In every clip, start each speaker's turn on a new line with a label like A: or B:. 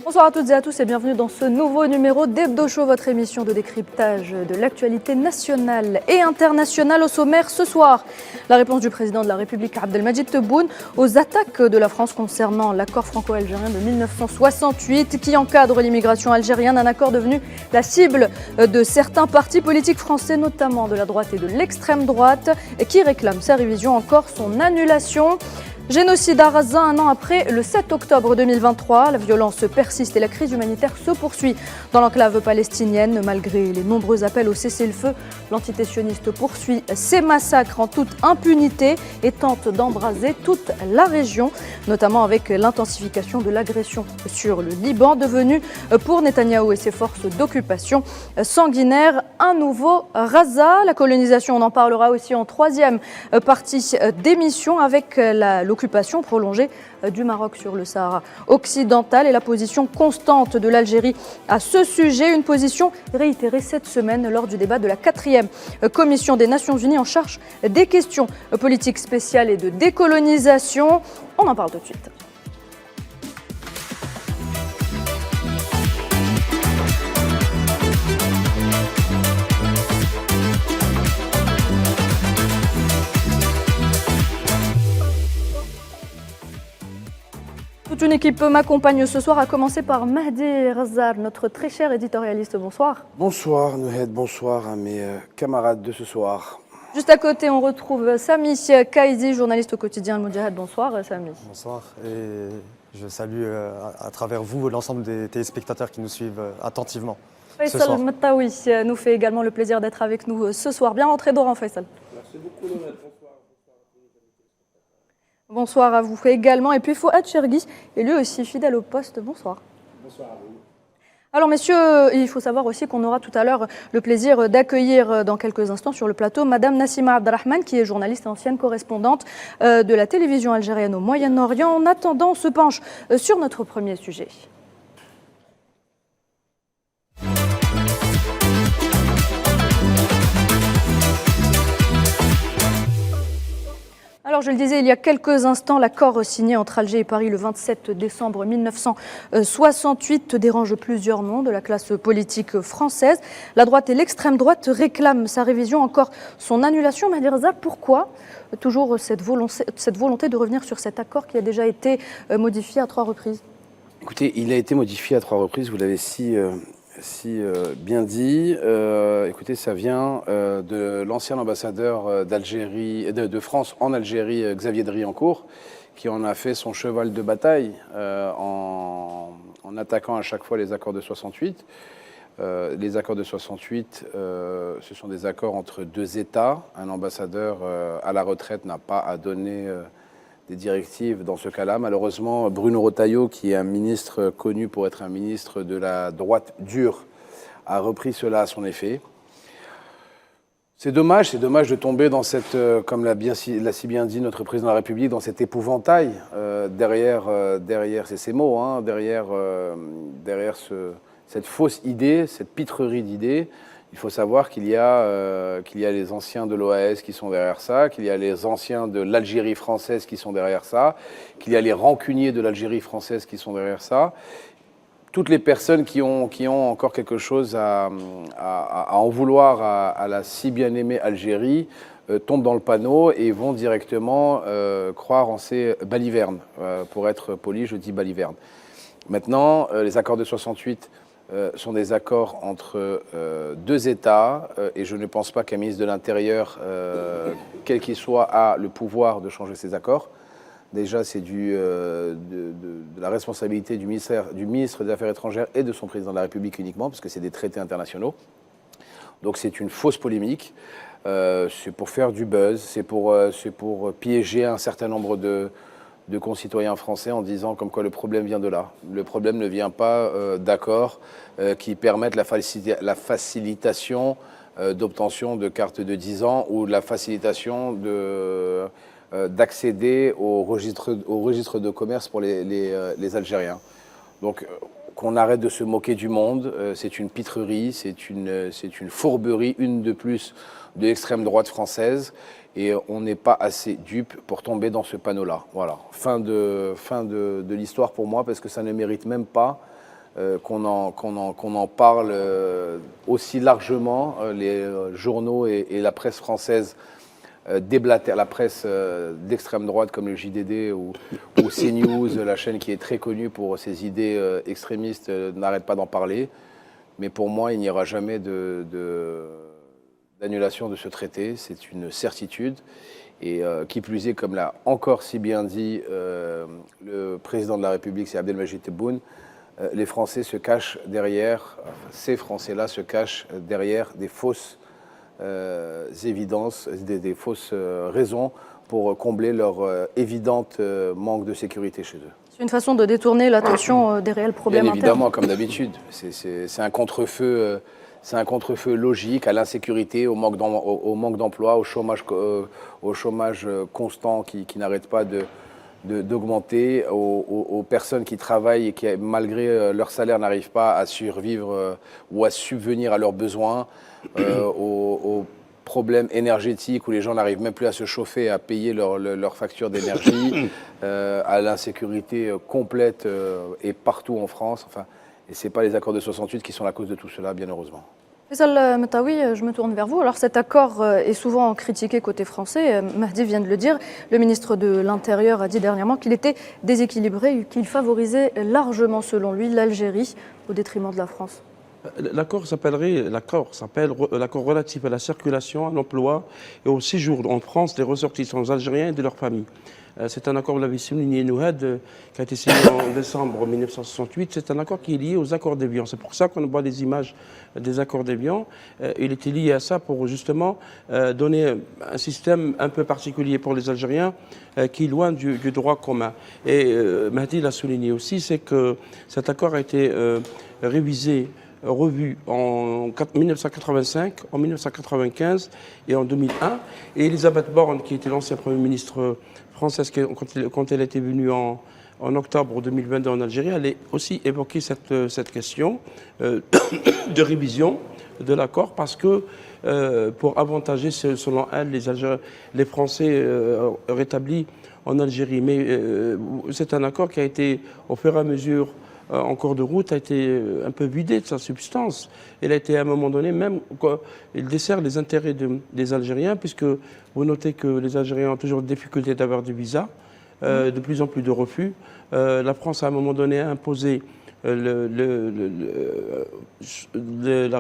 A: Bonsoir à toutes et à tous et bienvenue dans ce nouveau numéro d'Hebdo Show, votre émission de décryptage de l'actualité nationale et internationale. Au sommaire ce soir, la réponse du président de la République Abdelmadjid Tebboune aux attaques de la France concernant l'accord franco-algérien de 1968 qui encadre l'immigration algérienne, un accord devenu la cible de certains partis politiques français, notamment de la droite et de l'extrême droite, qui réclament sa révision, encore son annulation. Génocide à Gaza, un an après le 7 octobre 2023. La violence persiste et la crise humanitaire se poursuit dans l'enclave palestinienne. Malgré les nombreux appels au cessez-le-feu, l'entité sioniste poursuit ses massacres en toute impunité et tente d'embraser toute la région, notamment avec l'intensification de l'agression sur le Liban, devenu pour Netanyahou et ses forces d'occupation sanguinaire un nouveau Gaza. La colonisation, on en parlera aussi en troisième partie d'émission avec l'occupation prolongée du Maroc sur le Sahara occidental et la position constante de l'Algérie à ce sujet. Une position réitérée cette semaine lors du débat de la 4e commission des Nations Unies en charge des questions politiques spéciales et de décolonisation. On en parle tout de suite. Toute une équipe m'accompagne ce soir, à commencer par Mahdi Razzar, notre très cher éditorialiste. Bonsoir.
B: Bonsoir Nouhed, bonsoir à mes camarades de ce soir.
A: Juste à côté, on retrouve Sami Kaidi, journaliste au quotidien Al-Moudjahad. Bonsoir Sami.
C: Bonsoir et je salue à travers vous l'ensemble des téléspectateurs qui nous suivent attentivement.
A: Faisal Mataoui nous fait également le plaisir d'être avec nous ce soir. Bien rentré d'Oran, Faisal.
B: Merci beaucoup Nouhed.
A: Bonsoir à vous également. Et puis Fouad Chergui est lui aussi fidèle au poste. Bonsoir.
B: Bonsoir à vous.
A: Alors messieurs, il faut savoir aussi qu'on aura tout à l'heure le plaisir d'accueillir dans quelques instants sur le plateau Madame Nassima Abdrahman, qui est journaliste et ancienne correspondante de la télévision algérienne au Moyen-Orient. En attendant, on se penche sur notre premier sujet. Alors je le disais il y a quelques instants, l'accord signé entre Alger et Paris le 27 décembre 1968 dérange plusieurs noms de la classe politique française. La droite et l'extrême droite réclament sa révision, encore son annulation. Mahdi Razzak, pourquoi toujours cette volonté de revenir sur cet accord qui a déjà été modifié à 3 reprises?
B: Écoutez, il a été modifié à 3 reprises, vous l'avez si bien dit. Écoutez, ça vient de l'ancien ambassadeur d'Algérie, de France en Algérie, Xavier Driancourt, qui en a fait son cheval de bataille en attaquant à chaque fois les accords de 68. Les accords de 68, ce sont des accords entre 2 États. Un ambassadeur à la retraite n'a pas à donner des directives dans ce cas-là. Malheureusement, Bruno Retailleau, qui est un ministre connu pour être un ministre de la droite dure, a repris cela à son effet. C'est dommage de tomber dans cette, comme l'a si bien dit notre président de la République, dans cet épouvantail derrière c'est ces mots, hein, derrière cette fausse idée, cette pitrerie d'idées. Il faut savoir qu'il y a les anciens de l'OAS qui sont derrière ça, qu'il y a les anciens de l'Algérie française qui sont derrière ça, qu'il y a les rancuniers de l'Algérie française qui sont derrière ça. Toutes les personnes qui ont encore quelque chose à en vouloir à la si bien aimée Algérie tombent dans le panneau et vont directement croire en ces balivernes. Pour être poli, je dis balivernes. Maintenant, les accords de 68 sont des accords entre 2 États et je ne pense pas qu'un ministre de l'Intérieur, quel qu'il soit, a le pouvoir de changer ces accords. Déjà, c'est de la responsabilité du ministre des Affaires étrangères et de son président de la République uniquement, parce que c'est des traités internationaux. Donc c'est une fausse polémique. C'est pour faire du buzz, c'est pour piéger un certain nombre de concitoyens français en disant comme quoi le problème vient de là. Le problème ne vient pas d'accords qui permettent la facilitation d'obtention de cartes de 10 ans ou la facilitation d'accéder au registre de commerce pour les Algériens. Donc qu'on arrête de se moquer du monde, c'est une pitrerie, c'est une fourberie, une de plus de l'extrême droite française. Et on n'est pas assez dupe pour tomber dans ce panneau-là. Voilà, fin de l'histoire pour moi, parce que ça ne mérite même pas qu'on en parle aussi largement. Les journaux et la presse française déblatèrent, la presse d'extrême droite comme le JDD ou CNews, la chaîne qui est très connue pour ses idées extrémistes, n'arrête pas d'en parler. Mais pour moi, il n'y aura jamais d'annulation de ce traité, c'est une certitude. Et qui plus est, comme l'a encore si bien dit le président de la République, c'est Abdelmadjid Tebboune, les Français se cachent derrière, ces Français-là se cachent derrière des fausses évidences, des fausses raisons pour combler leur évidente manque de sécurité chez eux.
A: C'est une façon de détourner l'attention des réels problèmes
B: Bien évidemment,
A: internes.
B: comme d'habitude. C'est un contre-feu. C'est un contre-feu logique à l'insécurité, au manque d'emploi, au chômage constant qui n'arrête pas d'augmenter, aux personnes qui travaillent et qui, malgré leur salaire, n'arrivent pas à survivre ou à subvenir à leurs besoins, aux problèmes énergétiques où les gens n'arrivent même plus à se chauffer, à payer leur facture d'énergie, à l'insécurité complète et partout en France. Enfin, et ce n'est pas les accords de 68 qui sont la cause de tout cela, bien heureusement.
A: Faisal Metaoui, je me tourne vers vous. Alors cet accord est souvent critiqué côté français. Mahdi vient de le dire. Le ministre de l'Intérieur a dit dernièrement qu'il était déséquilibré, qu'il favorisait largement, selon lui, l'Algérie au détriment de la France.
D: L'accord s'appelle l'accord relatif à la circulation, à l'emploi et au séjour en France des ressortissants algériens et de leurs familles. C'est un accord, vous l'avez souligné, Nouhad, qui a été signé en décembre 1968. C'est un accord qui est lié aux accords d'Évian. C'est pour ça qu'on voit les images des accords d'Évian. Il était lié à ça pour justement donner un système un peu particulier pour les Algériens qui est loin du droit commun. Et Mahdi l'a souligné aussi, c'est que cet accord a été revu en 1985, en 1995 et en 2001. Et Elisabeth Borne, qui était l'ancien Premier ministre française, quand elle était venue en octobre 2022 en Algérie, elle a aussi évoqué cette question de révision de l'accord parce que pour avantager, selon elle, les Français rétablis en Algérie. Mais c'est un accord qui a été, au fur et à mesure, en cours de route, a été un peu vidé de sa substance. Il a été à un moment donné, même, il dessert les intérêts des Algériens, puisque vous notez que les Algériens ont toujours des difficultés d'avoir du visa, de plus en plus de refus. La France, à un moment donné, a imposé la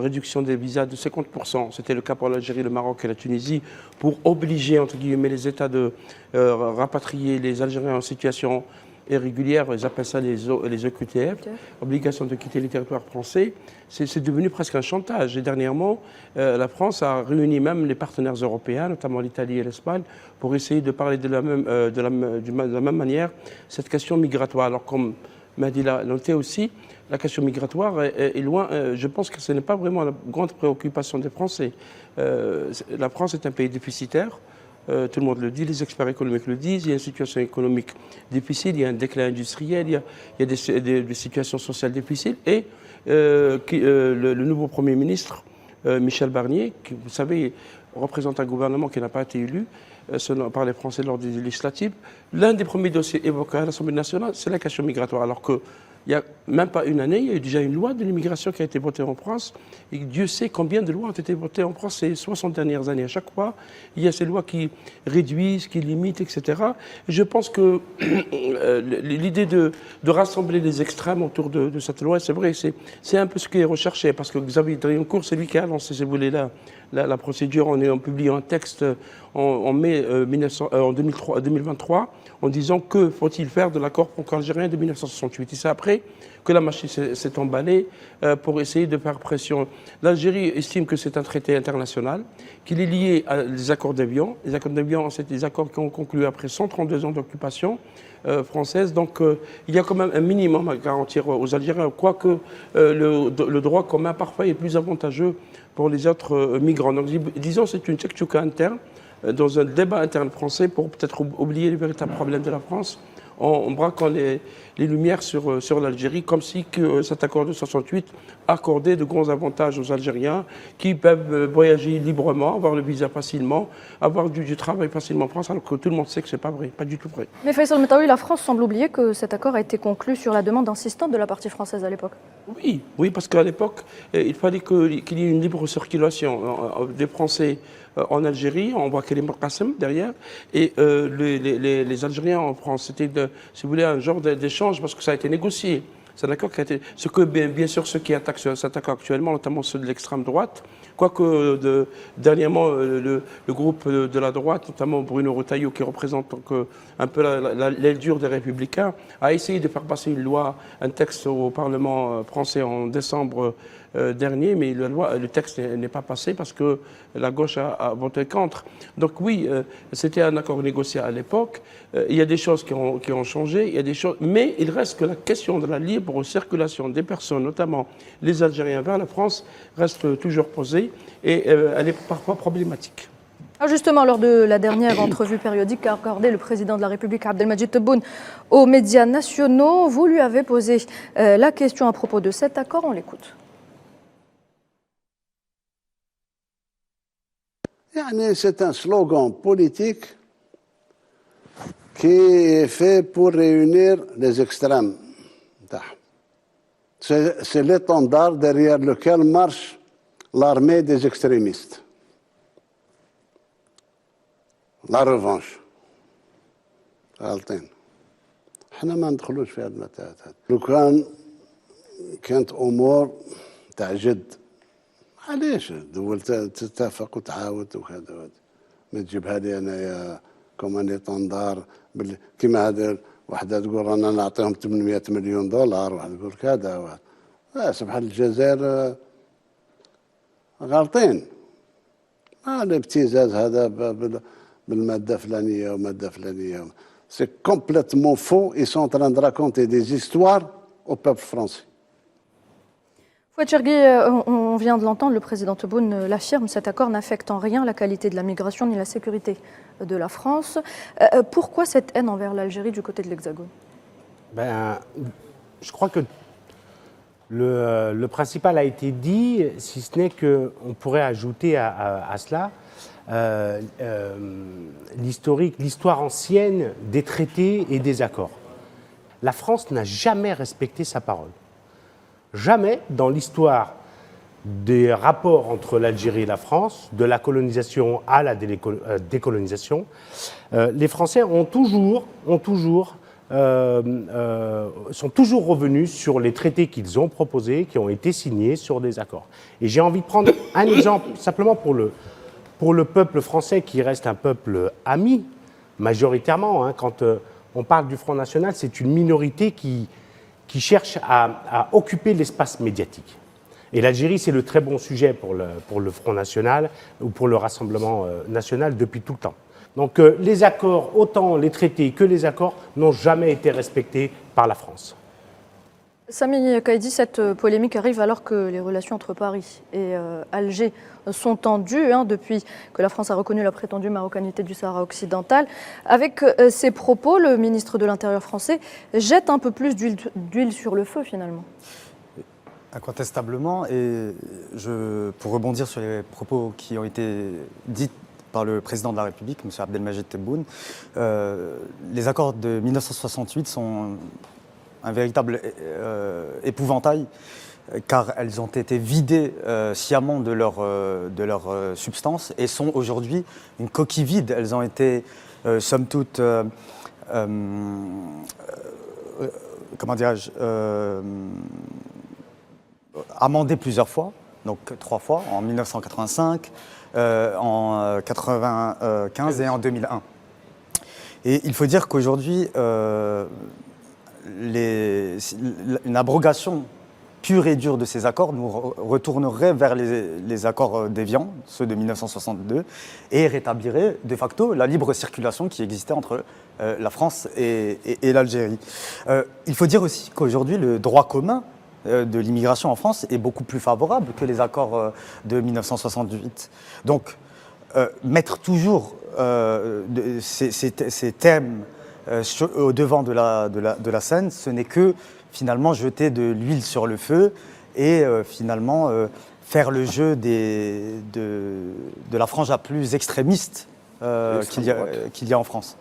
D: réduction des visas de 50%. C'était le cas pour l'Algérie, le Maroc et la Tunisie, pour obliger, entre guillemets, les États de rapatrier les Algériens en situation irrégulière, ils appellent ça les EQTF, obligation de quitter les territoires français. C'est devenu presque un chantage. Et dernièrement, la France a réuni même les partenaires européens, notamment l'Italie et l'Espagne, pour essayer de parler de la même manière cette question migratoire. Alors comme Mahdi l'a noté aussi, la question migratoire est loin. Je pense que ce n'est pas vraiment la grande préoccupation des Français. La France est un pays déficitaire. Tout le monde le dit, les experts économiques le disent, il y a une situation économique difficile, il y a un déclin industriel, il y a des situations sociales difficiles. Et le nouveau Premier ministre, Michel Barnier, qui, vous savez, représente un gouvernement qui n'a pas été élu par les Français lors des législatives, l'un des premiers dossiers évoqués à l'Assemblée nationale, c'est la question migratoire. Alors que il n'y a même pas une année, il y a eu déjà une loi de l'immigration qui a été votée en France. Et Dieu sait combien de lois ont été votées en France ces 60 dernières années. À chaque fois, il y a ces lois qui réduisent, qui limitent, etc. Et je pense que l'idée de rassembler les extrêmes autour de cette loi, c'est vrai, c'est un peu ce qui est recherché. Parce que Xavier Driancourt, c'est lui qui a lancé, si vous voulez, la procédure en publiant un texte en mai 2023 en disant que faut-il faire de l'accord franco-algérien de 1968. Et c'est après que la machine s'est emballée pour essayer de faire pression. L'Algérie estime que c'est un traité international, qu'il est lié à les accords d'Évian. Les accords d'Évian, c'est des accords qui ont conclu après 132 ans d'occupation française. Donc il y a quand même un minimum à garantir aux Algériens, quoique le droit commun parfois est plus avantageux pour les autres migrants. Donc disons c'est une tchèque-tchouka interne, dans un débat interne français pour peut-être oublier les véritables problèmes de la France. en braquant les lumières sur l'Algérie, comme si cet accord de 68 accordait de grands avantages aux Algériens qui peuvent voyager librement, avoir le visa facilement, avoir du travail facilement en France, alors que tout le monde sait que ce n'est pas vrai, pas du tout vrai.
A: Mais Faisal Metaoui, la France semble oublier que cet accord a été conclu sur la demande insistante de la partie française à l'époque.
D: Oui, parce qu'à l'époque, il fallait qu'il y ait une libre circulation des Français en Algérie. On voit qu'il y a les Qassem derrière. Et les Algériens en France, c'était, si vous voulez, un genre d'échange parce que ça a été négocié. C'est un accord qui a été. Ce que, bien sûr, ceux qui attaquent cet accord actuellement, notamment ceux de l'extrême droite, quoique dernièrement, le groupe de la droite, notamment Bruno Retailleau, qui représente un peu l'aile dure des Républicains, a essayé de faire passer une loi, un texte au Parlement français en décembre dernier, mais le texte n'est pas passé parce que la gauche a voté contre. Donc oui, c'était un accord négocié à l'époque. Il y a des choses qui ont changé, il y a des choses, mais il reste que la question de la libre circulation des personnes, notamment les Algériens vers la France, reste toujours posée et elle est parfois problématique.
A: Alors justement, lors de la dernière entrevue périodique qu'a accordée le président de la République, Abdelmadjid Tebboune, aux médias nationaux, vous lui avez posé la question à propos de cet accord. On l'écoute.
E: C'est un slogan politique qui est fait pour réunir les extrêmes. C'est l'étendard derrière lequel marche l'armée des extrémistes. La revanche. غالطين. احنا ما ندخلوش في هذه المتاهات. لو كانت امور تاع جد علاش الدول تتفق وتعاود وكذا ما تجيبها لي انايا كوم تنظار كيما هذا وحده تقول رانا نعطيهم 800 مليون دولار واحد تقول كذا سبحان الجزائر غالطين الابتزاز هذا بالماده فلانيه وماده فلانيه c'est complètement faux. Ils sont en train de raconter des histoires au peuple français.
A: Fouad Chergui, on vient de l'entendre, le président Tebboune l'affirme, cet accord n'affecte en rien la qualité de la migration ni la sécurité de la France. Pourquoi cette haine envers l'Algérie du côté de l'Hexagone ?
F: Je crois que le principal a été dit, si ce n'est qu'on pourrait ajouter à cela l'histoire ancienne des traités et des accords. La France n'a jamais respecté sa parole. Jamais dans l'histoire des rapports entre l'Algérie et la France, de la colonisation à la décolonisation, les Français sont toujours revenus sur les traités qu'ils ont proposés, qui ont été signés sur des accords. Et j'ai envie de prendre un exemple simplement pour le peuple français qui reste un peuple ami, majoritairement. Quand on parle du Front National, c'est une minorité qui cherche à occuper l'espace médiatique. Et l'Algérie, c'est le très bon sujet pour le Front National ou pour le Rassemblement National depuis tout le temps. Donc les accords, autant les traités que les accords, n'ont jamais été respectés par la France.
A: Sami Kaïdi, cette polémique arrive alors que les relations entre Paris et Alger sont tendues, depuis que la France a reconnu la prétendue marocanité du Sahara occidental. Avec ces propos, le ministre de l'Intérieur français jette un peu plus d'huile sur le feu finalement.
C: Incontestablement, et pour rebondir sur les propos qui ont été dits par le président de la République, M. Abdelmadjid Tebboune, les accords de 1968 sont un véritable épouvantail, car elles ont été vidées sciemment de leur substance et sont aujourd'hui une coquille vide. Elles ont été, somme toute, comment dirais-je, amendées plusieurs fois, donc 3 fois, en 1985, en 1995 et en 2001. Et il faut dire qu'aujourd'hui, une abrogation pure et dure de ces accords nous retournerait vers les accords d'Évian, ceux de 1962, et rétablirait de facto la libre circulation qui existait entre la France et l'Algérie. Il faut dire aussi qu'aujourd'hui, le droit commun de l'immigration en France est beaucoup plus favorable que les accords de 1968. Donc, mettre toujours ces thèmes au devant de la scène, ce n'est que finalement jeter de l'huile sur le feu et finalement faire le jeu de la frange la plus extrémiste qu'il y a en France.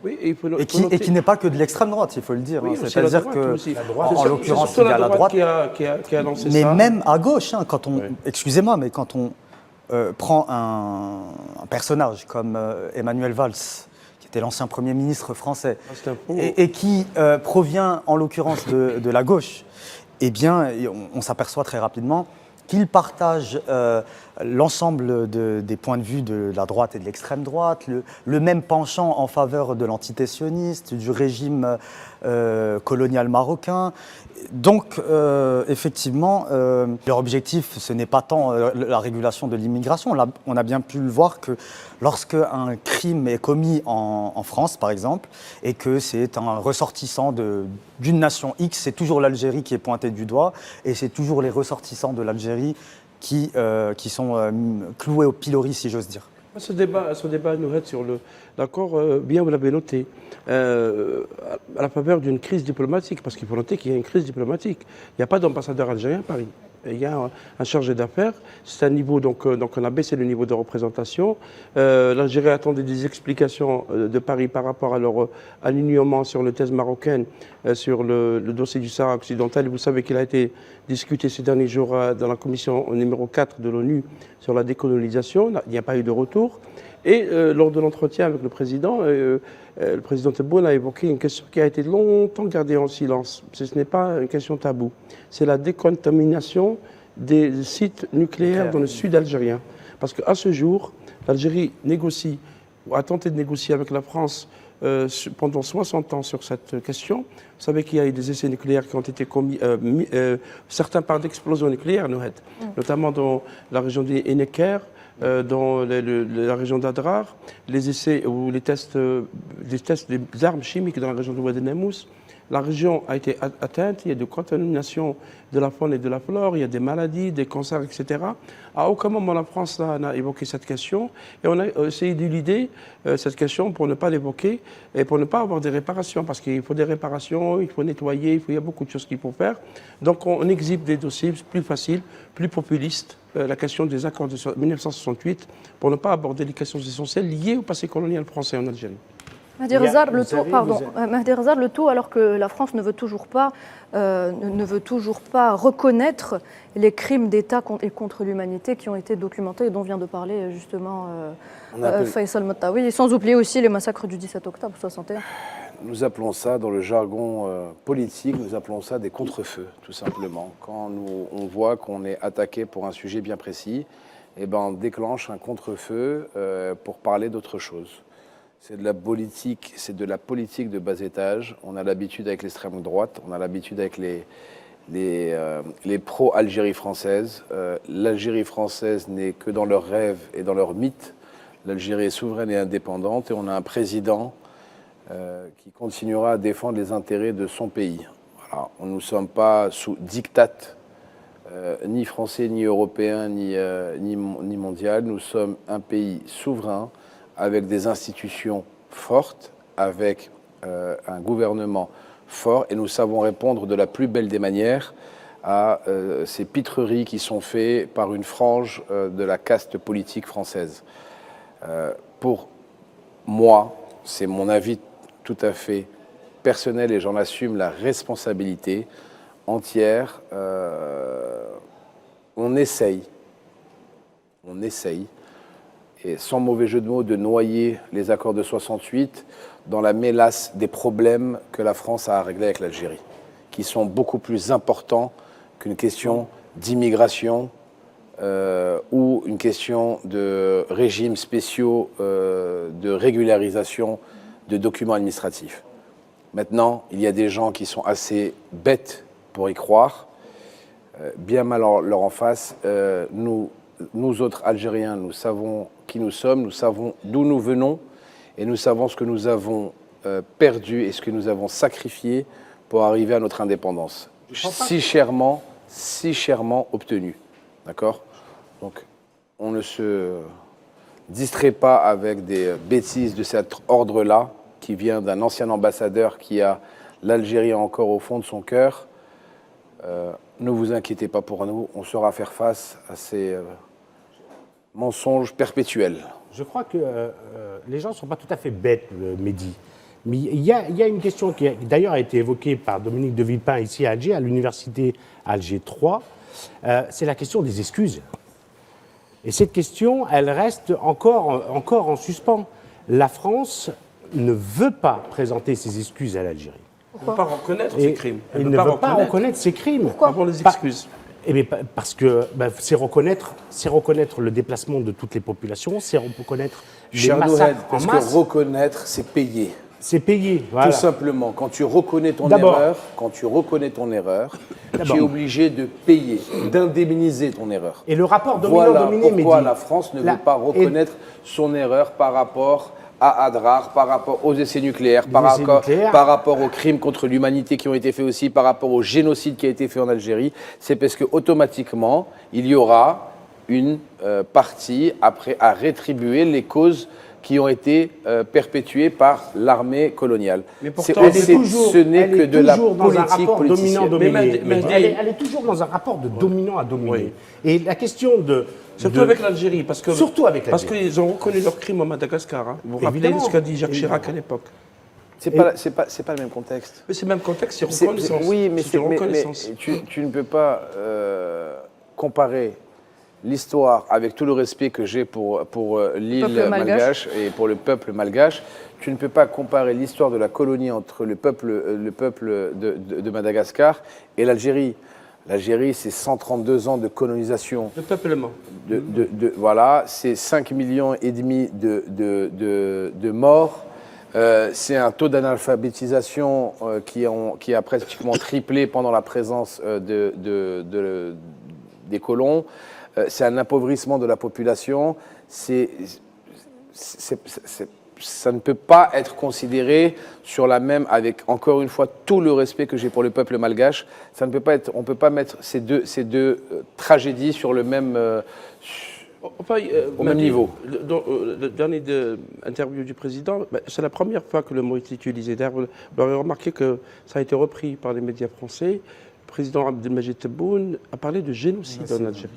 D: Oui, et
C: qui n'est pas que de l'extrême droite, il faut le dire.
D: Oui,
C: c'est-à-dire que, en l'occurrence, il y a la droite,
D: qui a lancé
C: mais
D: ça.
C: même à gauche, hein, excusez-moi, mais quand on prend un personnage comme Emmanuel Valls, qui était l'ancien Premier ministre français, et qui provient en l'occurrence de la gauche, eh bien, on s'aperçoit très rapidement qu'il partage l'ensemble des points de vue de la droite et de l'extrême droite, le même penchant en faveur de l'entité sioniste, du régime colonial marocain. Donc, effectivement, leur objectif, ce n'est pas tant la régulation de l'immigration. Là, on a bien pu le voir que lorsque un crime est commis en France, par exemple, et que c'est un ressortissant d'une nation X, c'est toujours l'Algérie qui est pointée du doigt, et c'est toujours les ressortissants de l'Algérie qui sont cloués au pilori, si j'ose dire.
D: Ce débat nous aide sur l'accord, bien vous l'avez noté, à la faveur d'une crise diplomatique, parce qu'il faut noter qu'il y a une crise diplomatique. Il n'y a pas d'ambassadeur algérien à Paris. Il y a un chargé d'affaires. C'est un niveau, donc on a baissé le niveau de représentation. L'Algérie attendait des explications de Paris par rapport à leur alignement sur le thèse marocaine, sur le dossier du Sahara occidental. Vous savez qu'il a été discuté ces derniers jours dans la commission numéro 4 de l'ONU sur la décolonisation. Il n'y a pas eu de retour. Et lors de l'entretien avec le président Tebboune a évoqué une question qui a été longtemps gardée en silence. Ce n'est pas une question taboue. C'est la décontamination des sites nucléaires dans le sud algérien. Parce qu'à ce jour, l'Algérie négocie, ou a tenté de négocier avec la France pendant 60 ans sur cette question. Vous savez qu'il y a eu des essais nucléaires qui ont été commis, certains par d'explosions nucléaires, notamment dans la région des Enneker, dans la région d'Adrar, les essais ou les tests des armes chimiques dans la région de Oued Nemous. La région a été atteinte, il y a de contamination de la faune et de la flore, il y a des maladies, des cancers, etc. À aucun moment la France n'a évoqué cette question et on a essayé d'éluder cette question pour ne pas l'évoquer et pour ne pas avoir des réparations, parce qu'il faut des réparations, il faut nettoyer, il y a beaucoup de choses qu'il faut faire. Donc on exhibe des dossiers plus faciles, plus populistes, la question des accords de 1968, pour ne pas aborder les questions essentielles liées au passé colonial français en Algérie.
A: Mahdi Rezar, le tout alors que la France ne veut toujours pas reconnaître les crimes d'État et contre l'humanité qui ont été documentés et dont vient de parler justement Faisal Mottaoui, et sans oublier aussi les massacres du 17 octobre 61.
B: Nous appelons ça, dans le jargon politique, nous appelons ça des contre-feux, tout simplement. Quand on voit qu'on est attaqué pour un sujet bien précis, eh ben, on déclenche un contre-feu pour parler d'autre chose. C'est de la politique de bas étage. On a l'habitude avec l'extrême droite, on a l'habitude avec les pro-Algérie française. L'Algérie française n'est que dans leurs rêves et dans leurs mythes. L'Algérie est souveraine et indépendante et on a un président qui continuera à défendre les intérêts de son pays. Voilà. Nous ne sommes pas sous diktat, ni français, ni européen, ni mondial. Nous sommes un pays souverain, avec des institutions fortes, avec un gouvernement fort, et nous savons répondre de la plus belle des manières à ces pitreries qui sont faites par une frange de la caste politique française. Pour moi, c'est mon avis tout à fait personnel et j'en assume la responsabilité entière. On essaye, et sans mauvais jeu de mots, de noyer les accords de 68 dans la mélasse des problèmes que la France a à régler avec l'Algérie, qui sont beaucoup plus importants qu'une question d'immigration ou une question de régimes spéciaux de régularisation de documents administratifs. Maintenant, il y a des gens qui sont assez bêtes pour y croire, bien mal leur en face. Nous autres Algériens, nous savons qui nous sommes, nous savons d'où nous venons et nous savons ce que nous avons perdu et ce que nous avons sacrifié pour arriver à notre indépendance. Si chèrement obtenue. D'accord ? Donc, on ne se distrait pas avec des bêtises de cet ordre-là qui vient d'un ancien ambassadeur qui a l'Algérie encore au fond de son cœur, ne vous inquiétez pas pour nous, on saura faire face à ces mensonges perpétuels.
F: Je crois que les gens ne sont pas tout à fait bêtes, Mehdi. Mais il y a une question qui d'ailleurs a été évoquée par Dominique de Villepin ici à Alger, à l'université Alger 3. C'est la question des excuses. Et cette question, elle reste encore en suspens. La France ne veut pas présenter ses excuses à l'Algérie.
D: Elle ne veut pas reconnaître ses crimes.
F: Elle ne veut pas reconnaître ses crimes.
D: Pourquoi pour les excuses?
F: Eh bien, parce que c'est reconnaître le déplacement de toutes les populations, c'est reconnaître les massacres en masse.
B: Parce que reconnaître, c'est payer.
F: C'est payé, voilà.
B: Tout simplement, quand tu reconnais ton erreur, tu es obligé de payer, d'indemniser ton erreur.
F: Et le rapport dominant-dominé,
B: Voilà pourquoi la France ne veut pas reconnaître son erreur par rapport à Adrar, par rapport aux essais nucléaires, par rapport aux crimes contre l'humanité qui ont été faits aussi, par rapport au génocide qui a été fait en Algérie. C'est parce que automatiquement, il y aura une partie après à rétribuer les causes qui ont été perpétuées par l'armée coloniale.
F: Mais pourtant,
B: ce n'est que de la politique politicienne.
F: Elle est toujours dans un rapport de dominant à dominé. Oui. Et la question de...
D: Surtout avec l'Algérie, parce
F: qu'ils
D: ont reconnu leurs crimes au Madagascar. Hein. Vous vous rappelez ce qu'a dit Jacques Chirac à l'époque?
B: C'est pas le même contexte.
D: Mais c'est le même contexte, c'est reconnaissance.
B: Oui, mais tu ne peux pas comparer l'histoire, avec tout le respect que j'ai pour l'île malgache et pour le peuple malgache, tu ne peux pas comparer l'histoire de la colonie entre le peuple de Madagascar et l'Algérie. L'Algérie, c'est 132 ans de colonisation.
D: De peuplement.
B: Voilà, c'est 5,5 millions de morts. C'est un taux d'analphabétisation qui a pratiquement triplé pendant la présence des colons. C'est un appauvrissement de la population. Ça ne peut pas être considéré sur la même, avec encore une fois tout le respect que j'ai pour le peuple malgache. Ça ne peut pas être, on ne peut pas mettre ces deux tragédies sur le même, au même niveau.
D: Le dernier interview du président, c'est la première fois que le mot est utilisé. D'ailleurs, vous aurez remarqué que ça a été repris par les médias français. Le président Abdelmajid Tebboune a parlé de génocide en Algérie.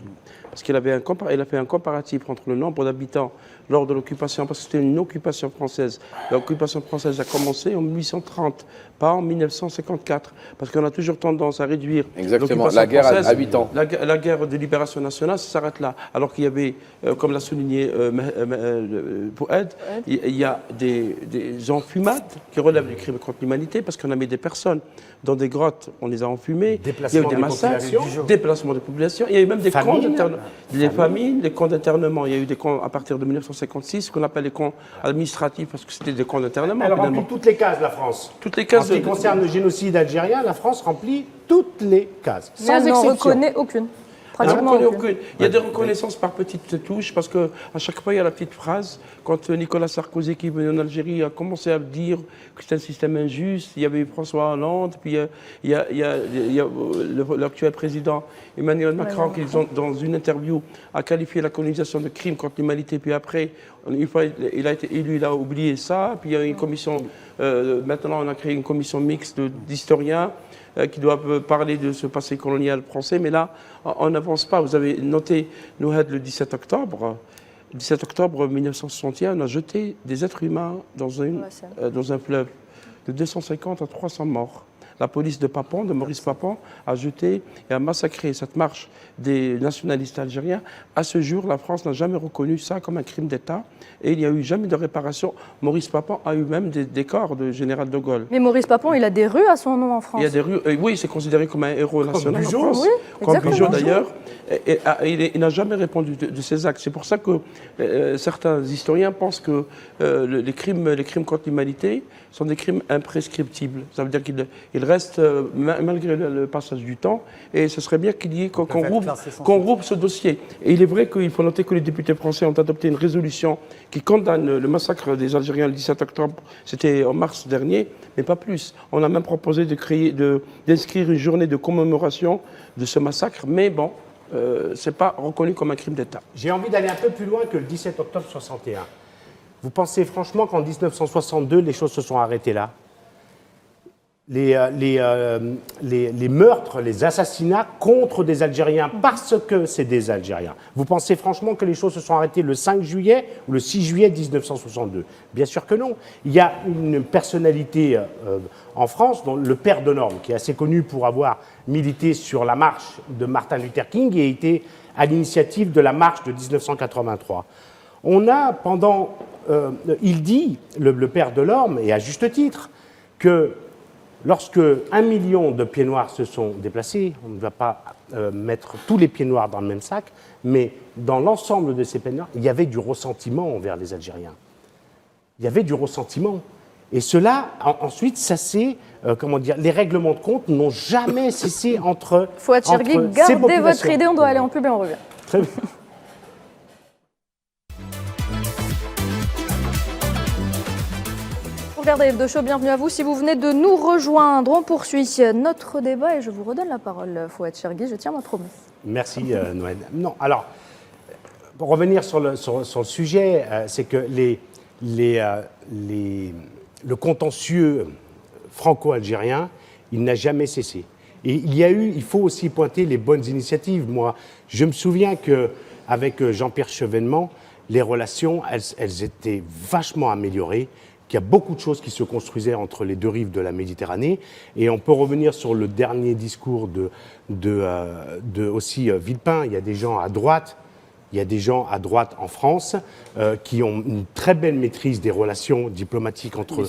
D: Parce qu'il a fait un comparatif entre le nombre d'habitants lors de l'occupation, parce que c'était une occupation française. L'occupation française a commencé en 1830, pas en 1954, parce qu'on a toujours tendance à réduire
B: exactement la guerre française, à 8 ans.
D: La guerre de libération nationale, ça s'arrête là. Alors qu'il y avait, comme l'a souligné Poued, il y a des enfumades qui relèvent du crime contre l'humanité, parce qu'on a mis des personnes dans des grottes, on les a enfumées, il y a eu des massacres, déplacement de population, il y a eu même des camps d'internement, des famines, des camps d'internement. Il y a eu des camps à partir de 1956, qu'on appelle les camps administratifs, parce que c'était des camps d'internement.
F: Elle remplit toutes les cases, la France.
D: Toutes les cases.
F: En ce qui concerne le génocide algérien, la France remplit toutes les cases, sans exception.
A: Elle n'en reconnaît aucune.
D: Il y a des reconnaissances par petites touches, parce qu'à chaque fois, il y a la petite phrase. Quand Nicolas Sarkozy, qui venait en Algérie, a commencé à dire que c'était un système injuste, il y avait eu François Hollande, puis il y a l'actuel président Emmanuel Macron, qui, dans une interview, a qualifié la colonisation de crime contre l'humanité. Puis après, une fois il a été élu, il a oublié ça. Puis il y a une commission, maintenant on a créé une commission mixte d'historiens qui doivent parler de ce passé colonial français, mais là, on n'avance pas. Vous avez noté, nous, le 17 octobre 1961, on a jeté des êtres humains dans un fleuve de 250 à 300 morts. La police de Maurice Papon, a jeté et a massacré cette marche des nationalistes algériens. À ce jour, la France n'a jamais reconnu ça comme un crime d'État et il n'y a eu jamais de réparation. Maurice Papon a eu même des corps de général de Gaulle.
A: Mais Maurice Papon, il a des rues à son nom en France.
D: Il y a des rues, oui, c'est considéré comme un héros national en France.
A: Oui,
D: comme Bugeaud d'ailleurs. Il n'a jamais répondu de ses actes. C'est pour ça que certains historiens pensent que les crimes contre l'humanité sont des crimes imprescriptibles. Ça veut dire qu'ils restent malgré le passage du temps, et ce serait bien qu'on rouvre ce dossier. Et il est vrai qu'il faut noter que les députés français ont adopté une résolution qui condamne le massacre des Algériens le 17 octobre, c'était en mars dernier, mais pas plus. On a même proposé d'inscrire une journée de commémoration de ce massacre, mais bon, ce n'est pas reconnu comme un crime d'État.
F: J'ai envie d'aller un peu plus loin que le 17 octobre 61. Vous pensez franchement qu'en 1962, les choses se sont arrêtées là? Les meurtres, les assassinats contre des Algériens parce que c'est des Algériens. Vous pensez franchement que les choses se sont arrêtées le 5 juillet ou le 6 juillet 1962? Bien sûr que non. Il y a une personnalité en France, dont le père de Norme, qui est assez connu pour avoir milité sur la marche de Martin Luther King et été à l'initiative de la marche de 1983. On a pendant... il dit, le père de Lorme, et à juste titre, que lorsque 1 million de pieds noirs se sont déplacés, on ne va pas mettre tous les pieds noirs dans le même sac, mais dans l'ensemble de ces pieds noirs, il y avait du ressentiment envers les Algériens. Il y avait du ressentiment. Et cela, ensuite, ça c'est, comment dire, les règlements de compte n'ont jamais cessé entre
A: Fouad Chergui, gardez votre idée, on doit aller en pub et on revient.
F: Très bien.
A: Regardez Hebdo Show, bienvenue à vous. Si vous venez de nous rejoindre, on poursuit notre débat et je vous redonne la parole, Fouad Chergui, je tiens ma promesse.
F: Merci Noël. Non, alors, pour revenir sur le sujet, c'est que le contentieux franco-algérien, il n'a jamais cessé. Et il faut aussi pointer les bonnes initiatives. Moi, je me souviens qu'avec Jean-Pierre Chevènement, les relations, elles étaient vachement améliorées, qu'il y a beaucoup de choses qui se construisaient entre les deux rives de la Méditerranée. Et on peut revenir sur le dernier discours aussi Villepin. Il y a des gens à droite. Il y a des gens à droite en France qui ont une très belle maîtrise des relations diplomatiques entre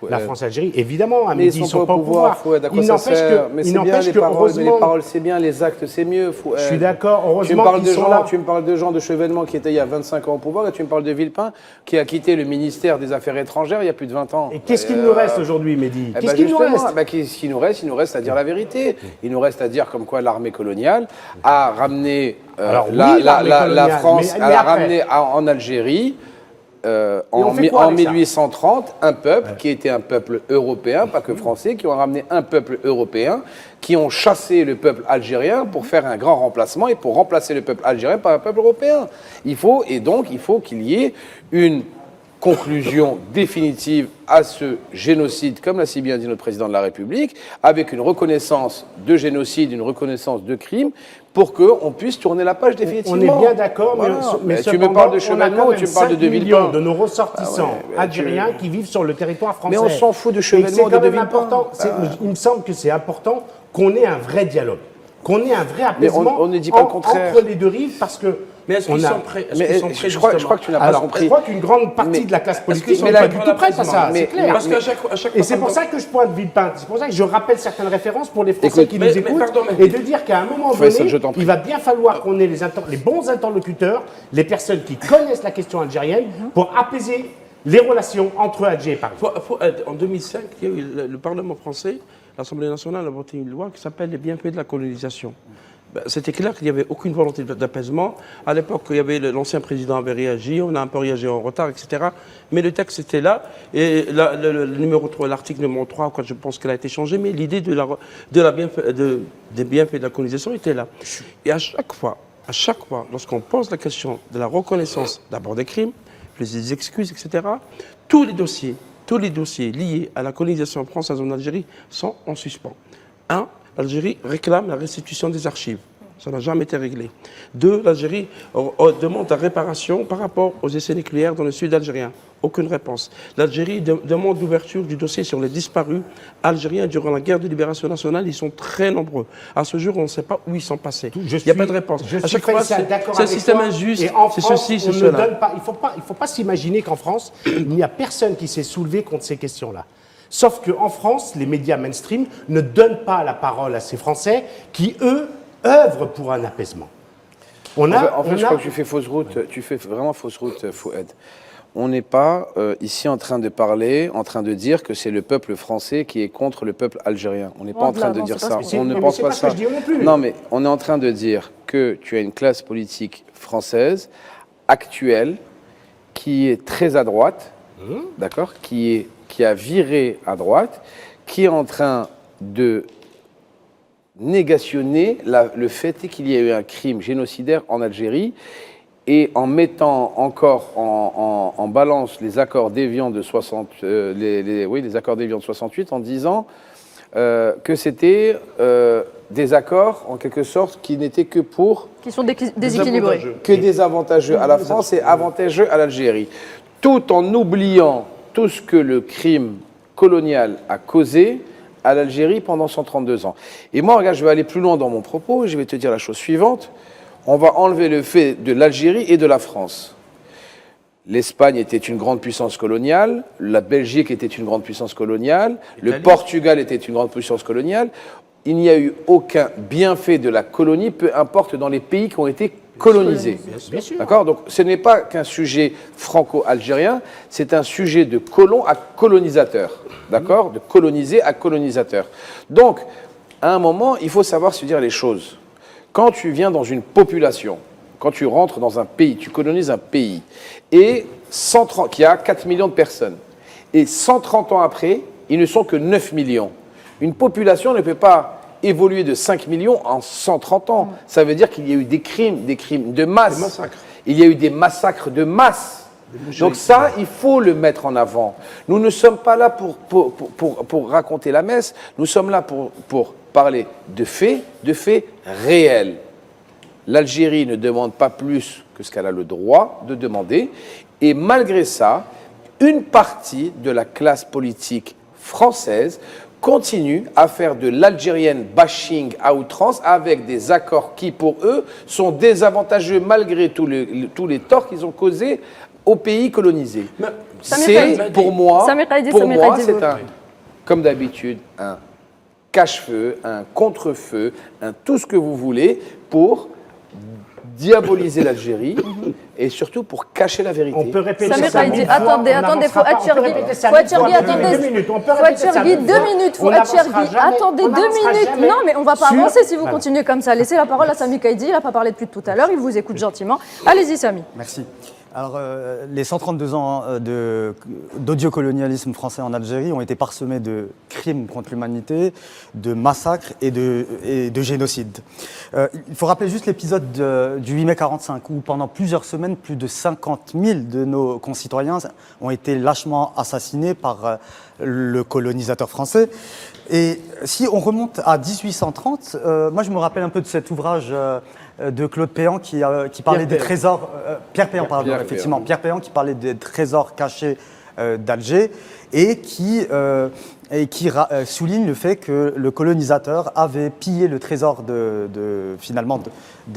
F: la France et l'Algérie. Évidemment, à midi, ils ne sont pas au pouvoir.
B: Il n'empêche que, heureusement... Les paroles, c'est bien, les actes, c'est mieux.
F: Je suis d'accord, heureusement qu'ils sont là.
B: Tu me parles de gens de Chevènement qui étaient il y a 25 ans au pouvoir, et tu me parles de Villepin qui a quitté le ministère des Affaires étrangères il y a plus de 20 ans.
F: Et qu'est-ce qu'il nous reste aujourd'hui, Mehdi? Qu'est-ce qu'il nous reste?
B: Qu'est-ce qu'il nous reste? Il nous reste à dire la vérité. Il nous reste à dire comme quoi l'armée coloniale a ramené... la France a ramené en Algérie, en 1830, un peuple qui était un peuple européen, pas que français, qui ont ramené un peuple européen, qui ont chassé le peuple algérien pour faire un grand remplacement et pour remplacer le peuple algérien par un peuple européen. Il faut qu'il y ait une conclusion définitive à ce génocide, comme l'a si bien dit notre président de la République, avec une reconnaissance de génocide, une reconnaissance de crime, pour qu'on puisse tourner la page définitivement.
F: On est bien d'accord,
B: voilà.
F: mais
B: tu me parles de Chevènement ou tu me parles de Villepin
F: de nos ressortissants algériens qui vivent sur le territoire français.
B: Mais on s'en fout de Chevènement et de Villepin.
F: Il me semble que c'est important qu'on ait un vrai dialogue, qu'on ait un vrai apaisement
B: on ne dit pas le contraire.
F: Entre les deux rives, parce que...
D: Mais est-ce qu'ils sont prêts?
B: Je crois que tu n'as pas compris.
F: Je crois qu'une grande partie de la classe politique sont pas du tout prêts à ça, c'est clair.
D: Parce qu'à chaque fois,
F: et c'est pour ça que je pointe Villepin, c'est pour ça que je rappelle certaines références pour les Français qui nous écoutent, et de dire qu'à un moment donné, il va bien falloir qu'on ait les bons interlocuteurs, les personnes qui connaissent la question algérienne, pour apaiser les relations entre Alger et Paris.
D: En 2005, il y a eu le Parlement français, l'Assemblée nationale a voté une loi qui s'appelle les bienfaits de la colonisation. C'était clair qu'il n'y avait aucune volonté d'apaisement. À l'époque, l'ancien président avait réagi, on a un peu réagi en retard, etc. Mais le texte était là, et l'article numéro 3, je pense qu'elle a été changée, mais l'idée des bienfaits de la colonisation était là. Et à chaque fois, lorsqu'on pose la question de la reconnaissance d'abord des crimes, puis des excuses, etc., tous les dossiers liés à la colonisation française en Algérie sont en suspens. L'Algérie réclame la restitution des archives. Ça n'a jamais été réglé. 2, l'Algérie demande la réparation par rapport aux essais nucléaires dans le sud algérien. Aucune réponse. L'Algérie demande l'ouverture du dossier sur les disparus algériens durant la guerre de libération nationale. Ils sont très nombreux. À ce jour, on ne sait pas où ils sont passés. Il n'y a pas de réponse.
F: À chaque fois, c'est un système injuste. C'est ceci, c'est cela. Il ne faut pas s'imaginer qu'en France, il n'y a personne qui s'est soulevé contre ces questions-là. Sauf qu'en France, les médias mainstream ne donnent pas la parole à ces Français qui, eux, œuvrent pour un apaisement.
B: En fait, je crois que tu fais fausse route. Tu fais vraiment fausse route, Fouad. On n'est pas ici en train de dire que c'est le peuple français qui est contre le peuple algérien. On n'est pas en train de dire ça. On ne pense pas ça. Non, mais on est en train de dire que tu as une classe politique française actuelle qui est très à droite, d'accord, qui a viré à droite, qui est en train de négationner le fait qu'il y a eu un crime génocidaire en Algérie. et en mettant encore en balance les accords d'Évian de 68, en disant que c'était des accords, en quelque sorte, qui n'étaient que pour...
A: Qui sont déséquilibrés.
B: Que désavantageux à la France et avantageux à l'Algérie. Tout en oubliant tout ce que le crime colonial a causé à l'Algérie pendant 132 ans. Et moi, regarde, je vais aller plus loin dans mon propos et je vais te dire la chose suivante. On va enlever le fait de l'Algérie et de la France. L'Espagne était une grande puissance coloniale, la Belgique était une grande puissance coloniale, le Portugal était une grande puissance coloniale. Il n'y a eu aucun bienfait de la colonie, peu importe dans les pays qui ont été colonisés. D'accord ? Donc ce n'est pas qu'un sujet franco-algérien, c'est un sujet de colon à colonisateur. D'accord ? De colonisé à colonisateur. Donc, à un moment, il faut savoir se dire les choses. Quand tu viens dans une population, quand tu rentres dans un pays, tu colonises un pays, et qui a 4 millions de personnes, et 130 ans après, ils ne sont que 9 millions. Une population ne peut pas évoluer de 5 millions en 130 ans. Ça veut dire qu'il y a eu des crimes de masse. Il y a eu des massacres de masse. Donc ça, il faut le mettre en avant. Nous ne sommes pas là pour raconter la messe, nous sommes là pour parler de faits réels. L'Algérie ne demande pas plus que ce qu'elle a le droit de demander, et malgré ça, une partie de la classe politique française continue à faire de l'algérienne bashing à outrance avec des accords qui, pour eux, sont désavantageux malgré tous les torts qu'ils ont causés aux pays colonisés. C'est, pour moi, c'est comme d'habitude, un cache-feu, un contre-feu, un tout ce que vous voulez pour diaboliser l'Algérie et surtout pour cacher la vérité.
F: On peut répéter
A: Samir
F: ça
A: Haïdi,
F: mille fois,
A: attendez,
F: on
A: Fouad Chergui, attendez. 2 minutes. Fouad Chergui, attendez 2 minutes. Non, mais on ne va pas avancer si vous continuez comme ça. Laissez la parole à Sami Kaïdi, il n'a pas parlé depuis tout à l'heure, il vous écoute gentiment. Allez-y, Sami.
C: Merci. Alors, les 132 ans d'audio-colonialisme français en Algérie ont été parsemés de crimes contre l'humanité, de massacres et de génocides. Il faut rappeler juste l'épisode du 8 mai 1945, où pendant plusieurs semaines, plus de 50 000 de nos concitoyens ont été lâchement assassinés par le colonisateur français. Et si on remonte à 1830, moi je me rappelle un peu de cet ouvrage de Claude Péan qui parlait des trésors... Pierre Péan, pardon, effectivement. Pierre Péan qui parlait des trésors cachés d'Alger et qui souligne le fait que le colonisateur avait pillé le trésor de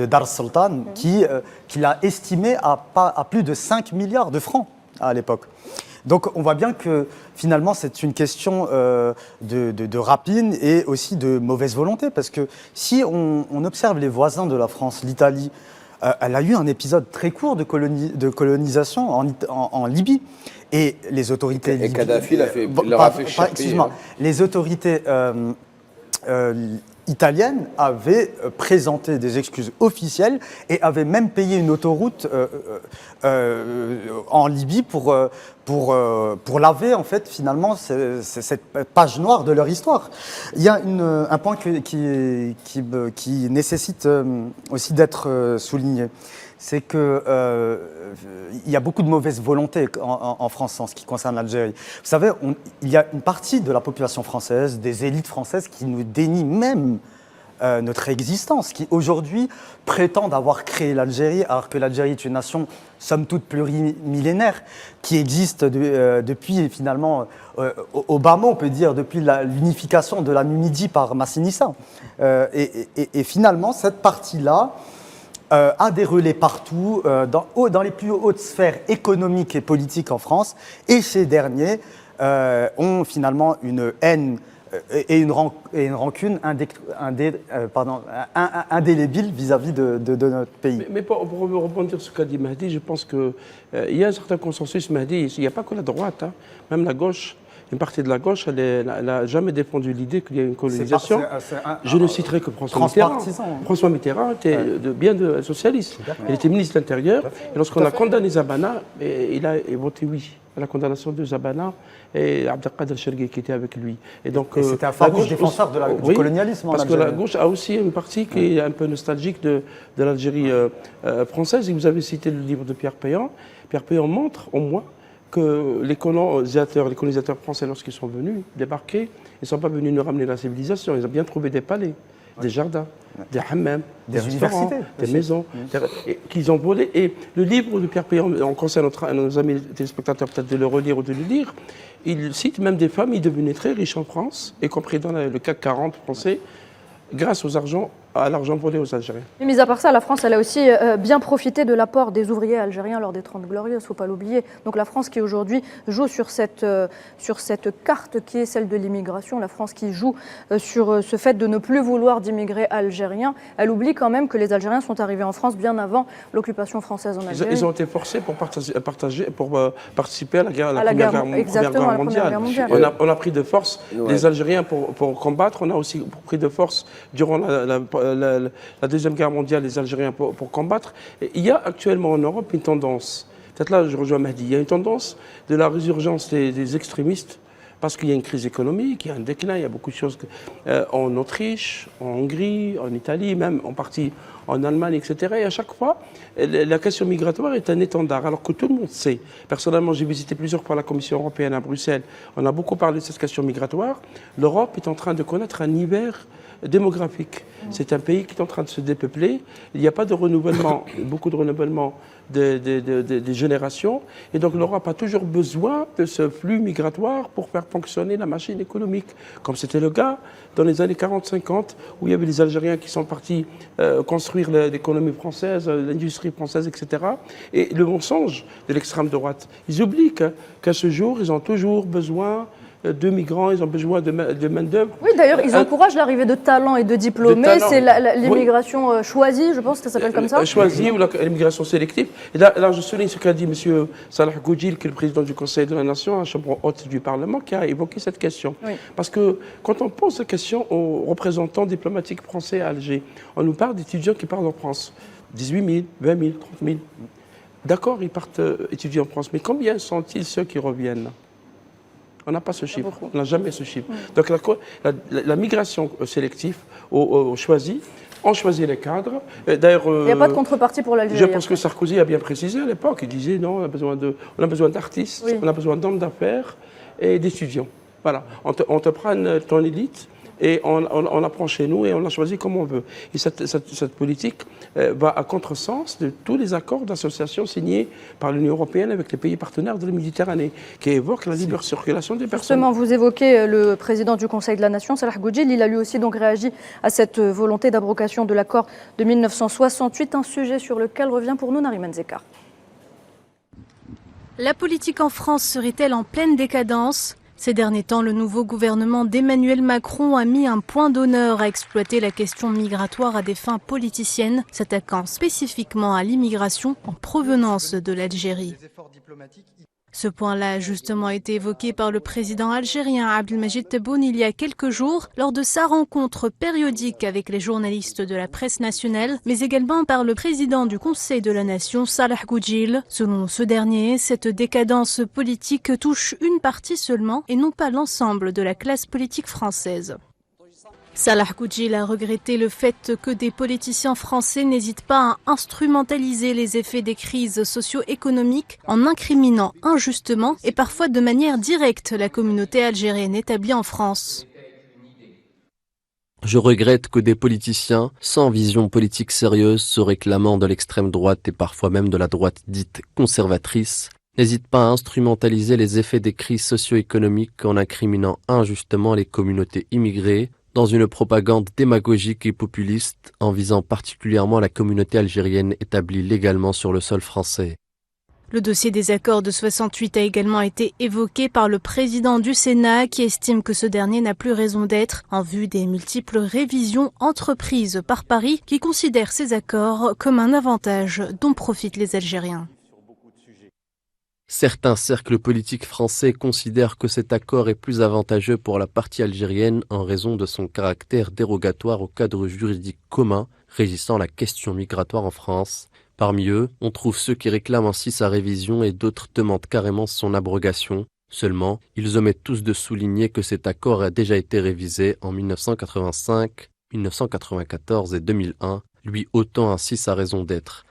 C: Dar Sultan, qu'il a estimé à plus de 5 milliards de francs à l'époque. Donc on voit bien que finalement c'est une question de rapine et aussi de mauvaise volonté, parce que si on observe les voisins de la France, l'Italie, elle a eu un épisode très court de colonisation en Libye. Et les autorités
B: libyennes... Et Kadhafi leur a fait cher payer.
C: Les autorités italiennes avaient présenté des excuses officielles et avaient même payé une autoroute en Libye pour laver en fait finalement cette page noire de leur histoire. Il y a un point qui nécessite aussi d'être souligné. C'est qu'il y a beaucoup de mauvaise volonté en France en ce qui concerne l'Algérie. Vous savez, il y a une partie de la population française, des élites françaises, qui nous dénient même notre existence, qui aujourd'hui prétendent avoir créé l'Algérie, alors que l'Algérie est une nation, somme toute, plurimillénaire, qui existe depuis finalement, au bas mot, on peut dire, depuis l'unification de la Numidie par Massinissa. Et finalement, cette partie-là a des relais partout, dans les plus hautes sphères économiques et politiques en France, et ces derniers ont finalement une haine et une rancune indélébile vis-à-vis de notre pays.
D: Mais pour rebondir sur ce qu'a dit Mahdi, je pense qu'il y a un certain consensus, Mahdi, il n'y a pas que la droite, hein, même la gauche. Une partie de la gauche, elle n'a jamais défendu l'idée qu'il y a une colonisation. Je ne citerai que François Mitterrand. François Mitterrand était bien socialiste. Il était ministre de l'Intérieur. Et lorsqu'on a condamné Zabana, il a voté oui. à la condamnation de Zabana et Abdelkader Chergui qui était avec lui.
C: Et c'était un farouche défenseur du colonialisme en
D: parce
C: Algérie.
D: que la gauche a aussi une partie qui est un peu nostalgique de l'Algérie française. Et vous avez cité le livre de Pierre Péan. Pierre Péan montre, au moins, que les colonisateurs français, lorsqu'ils sont venus débarquer, ils ne sont pas venus nous ramener la civilisation. Ils ont bien trouvé des palais, des jardins, des hammams, des restaurants, des maisons, qu'ils ont volé. Et le livre de Pierre Péan, on conseille à nos amis téléspectateurs peut-être de le relire ou de le lire, il cite même des familles devenues très riches en France, y compris dans le CAC 40 français, grâce à l'argent volé aux Algériens.
A: Mais mis à part ça, la France, elle a aussi bien profité de l'apport des ouvriers algériens lors des 30 Glorieuses, il ne faut pas l'oublier. Donc la France qui aujourd'hui joue sur cette carte qui est celle de l'immigration, la France qui joue sur ce fait de ne plus vouloir d'immigrés algériens, elle oublie quand même que les Algériens sont arrivés en France bien avant l'occupation française en Algérie.
D: Ils ont été forcés pour participer à la Première Guerre mondiale. On a pris de force les Algériens pour combattre, on a aussi pris de force durant la Deuxième Guerre mondiale, les Algériens pour combattre. Et il y a actuellement en Europe une tendance, peut-être là je rejoins Mahdi, il y a une tendance de la résurgence des extrémistes, parce qu'il y a une crise économique, il y a un déclin, il y a beaucoup de choses en Autriche, en Hongrie, en Italie, même en partie en Allemagne, etc. Et à chaque fois, la question migratoire est un étendard, alors que tout le monde sait. Personnellement, j'ai visité plusieurs fois la Commission européenne à Bruxelles, on a beaucoup parlé de cette question migratoire. L'Europe est en train de connaître un hiver démographique. C'est un pays qui est en train de se dépeupler. Il n'y a pas de renouvellement, beaucoup de renouvellement des générations. Et donc l'Europe a toujours besoin de ce flux migratoire pour faire fonctionner la machine économique. Comme c'était le cas dans les années 40-50, où il y avait les Algériens qui sont partis construire l'économie française, l'industrie française, etc. Et le mensonge de l'extrême droite. Ils oublient qu'à ce jour, ils ont toujours besoin de migrants, ils ont besoin de main-d'œuvre.
A: Oui, d'ailleurs, ils encouragent l'arrivée de talents et de diplômés. C'est l'immigration choisie, je pense que ça s'appelle comme ça.
D: Choisie ou l'immigration sélective. Et là, je souligne ce qu'a dit M. Salah Goudjil, qui est le président du Conseil de la Nation, à la Chambre haute du Parlement, qui a évoqué cette question. Oui. Parce que quand on pose la question aux représentants diplomatiques français à Alger, on nous parle d'étudiants qui partent en France. 18 000, 20 000, 30 000. D'accord, ils partent étudier en France, mais combien sont-ils ceux qui reviennent ? On n'a pas ce chiffre, on n'a jamais ce chiffre. Donc la migration sélective choisie, on choisit les cadres. D'ailleurs,
A: il n'y a pas de contrepartie pour l'Algérie.
D: Je pense que Sarkozy a bien précisé à l'époque, il disait non, on a besoin d'artistes, on a besoin d'hommes d'affaires et d'étudiants. Voilà, on te prend ton élite et on la prend chez nous et on la choisit comme on veut. Et cette politique va à contresens de tous les accords d'association signés par l'Union européenne avec les pays partenaires de la Méditerranée, qui évoquent la libre circulation des personnes.
A: Justement, vous évoquez le président du Conseil de la Nation, Salah Goudjil, il a lui aussi donc réagi à cette volonté d'abrogation de l'accord de 1968, un sujet sur lequel revient pour nous Nariman Zekar.
G: La politique en France serait-elle en pleine décadence ? Ces derniers temps, le nouveau gouvernement d'Emmanuel Macron a mis un point d'honneur à exploiter la question migratoire à des fins politiciennes, s'attaquant spécifiquement à l'immigration en provenance de l'Algérie. Ce point-là a justement été évoqué par le président algérien Abdelmajid Tebboune il y a quelques jours lors de sa rencontre périodique avec les journalistes de la presse nationale, mais également par le président du Conseil de la Nation, Salah Goudjil. Selon ce dernier, cette décadence politique touche une partie seulement et non pas l'ensemble de la classe politique française. Salah Goudjil a regretté le fait que des politiciens français n'hésitent pas à instrumentaliser les effets des crises socio-économiques en incriminant injustement et parfois de manière directe la communauté algérienne établie en France.
H: Je regrette que des politiciens sans vision politique sérieuse, se réclamant de l'extrême droite et parfois même de la droite dite conservatrice, n'hésitent pas à instrumentaliser les effets des crises socio-économiques en incriminant injustement les communautés immigrées, dans une propagande démagogique et populiste en visant particulièrement la communauté algérienne établie légalement sur le sol français.
G: Le dossier des accords de 68 a également été évoqué par le président du Sénat qui estime que ce dernier n'a plus raison d'être en vue des multiples révisions entreprises par Paris qui considèrent ces accords comme un avantage dont profitent les Algériens.
H: Certains cercles politiques français considèrent que cet accord est plus avantageux pour la partie algérienne en raison de son caractère dérogatoire au cadre juridique commun régissant la question migratoire en France, Parmi eux, on trouve ceux qui réclament ainsi sa révision et d'autres demandent carrément son abrogation. Seulement, ils omettent tous de souligner que cet accord a déjà été révisé en 1985, 1994 et 2001, lui ôtant ainsi sa raison d'être.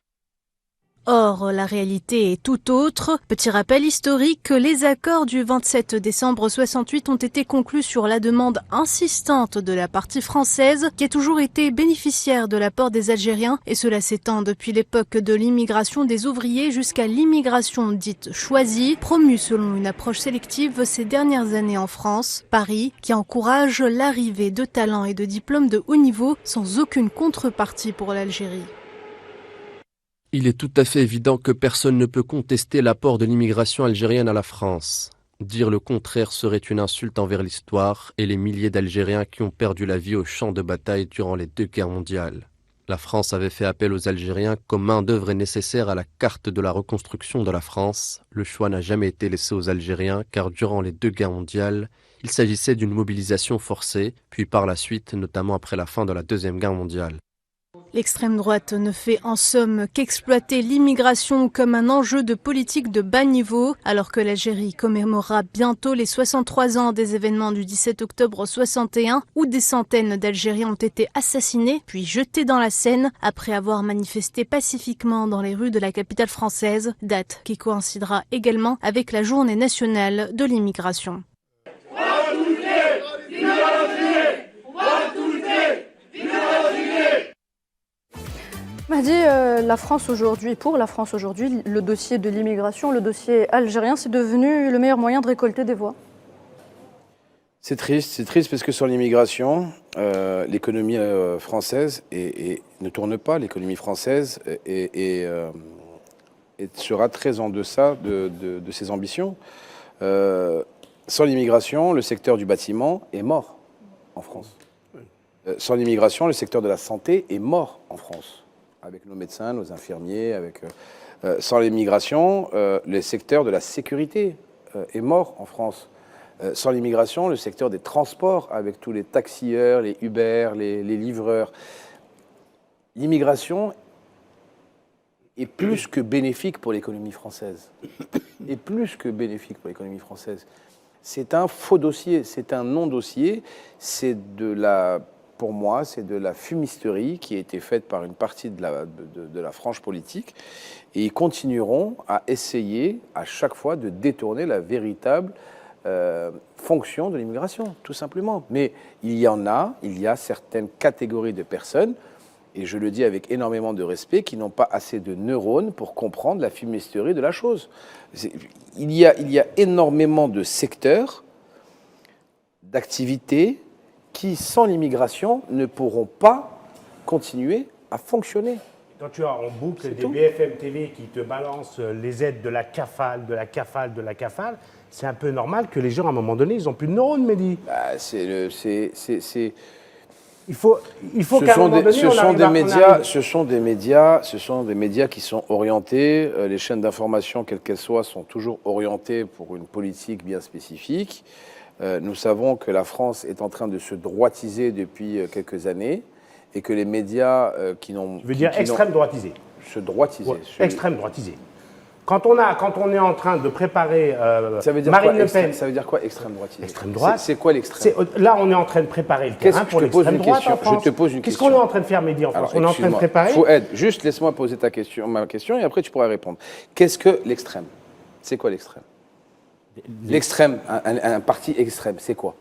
G: Or, la réalité est tout autre. Petit rappel historique, les accords du 27 décembre 68 ont été conclus sur la demande insistante de la partie française, qui a toujours été bénéficiaire de l'apport des Algériens, et cela s'étend depuis l'époque de l'immigration des ouvriers jusqu'à l'immigration dite choisie, promue selon une approche sélective ces dernières années en France. Paris, qui encourage l'arrivée de talents et de diplômes de haut niveau sans aucune contrepartie pour l'Algérie.
H: Il est tout à fait évident que personne ne peut contester l'apport de l'immigration algérienne à la France. Dire le contraire serait une insulte envers l'histoire et les milliers d'Algériens qui ont perdu la vie au champ de bataille durant les 2 guerres mondiales. La France avait fait appel aux Algériens comme main-d'œuvre nécessaire à la carte de la reconstruction de la France. Le choix n'a jamais été laissé aux Algériens car durant les 2 guerres mondiales, il s'agissait d'une mobilisation forcée, puis par la suite, notamment après la fin de la Deuxième Guerre mondiale.
G: L'extrême droite ne fait en somme qu'exploiter l'immigration comme un enjeu de politique de bas niveau, alors que l'Algérie commémorera bientôt les 63 ans des événements du 17 octobre 61, où des centaines d'Algériens ont été assassinés puis jetés dans la Seine après avoir manifesté pacifiquement dans les rues de la capitale française, date qui coïncidera également avec la journée nationale de l'immigration.
A: Mahdi, la France aujourd'hui, pour la France aujourd'hui, le dossier de l'immigration, le dossier algérien, c'est devenu le meilleur moyen de récolter des voix.
B: C'est triste parce que sur l'immigration, l'économie française ne tourne pas, l'économie française sera très en deçà de ses ambitions. Sans l'immigration, le secteur du bâtiment est mort en France. Sans l'immigration, le secteur de la santé est mort en France. Avec nos médecins, nos infirmiers, sans l'immigration, le secteur de la sécurité est mort en France. Sans l'immigration, le secteur des transports, avec tous les taxieurs, les Uber, les livreurs. L'immigration est plus que bénéfique pour l'économie française. Est plus que bénéfique pour l'économie française. C'est un faux dossier, c'est un non-dossier, pour moi, c'est de la fumisterie qui a été faite par une partie de la frange politique. Et ils continueront à essayer, à chaque fois, de détourner la véritable fonction de l'immigration, tout simplement. Mais il y a certaines catégories de personnes, et je le dis avec énormément de respect, qui n'ont pas assez de neurones pour comprendre la fumisterie de la chose. Il y a énormément de secteurs, d'activités, qui, sans l'immigration, ne pourront pas continuer à fonctionner.
F: Quand tu as en boucle des BFM TV qui te balancent les aides de la CAFAL, c'est un peu normal que les gens, à un moment donné, ils n'ont plus de neurones, Mehdi. Il faut qu'à un moment donné,
B: ce sont des médias qui sont orientés, les chaînes d'information, quelles qu'elles soient, sont toujours orientées pour une politique bien spécifique. Nous savons que la France est en train de se droitiser depuis quelques années et que les médias qui n'ont...
F: Je veux dire extrême droitisé.
B: Se droitiser.
F: Ouais, extrême droitisé. Quand on est en train de préparer Marine Le Pen...
B: Ça veut dire quoi, extrême droitisé?
F: Extrême droite.
B: C'est quoi l'extrême?
F: Là, on est en train de préparer le terrain pour l'extrême droite en France.
B: Je te pose une question.
F: Qu'est-ce qu'on est en train de faire, Mehdi, en France? On est en train de préparer...
B: Fouad, juste laisse-moi poser ma question et après tu pourras répondre. Qu'est-ce que l'extrême? C'est quoi l'extrême? L'extrême, un parti extrême, c'est quoi?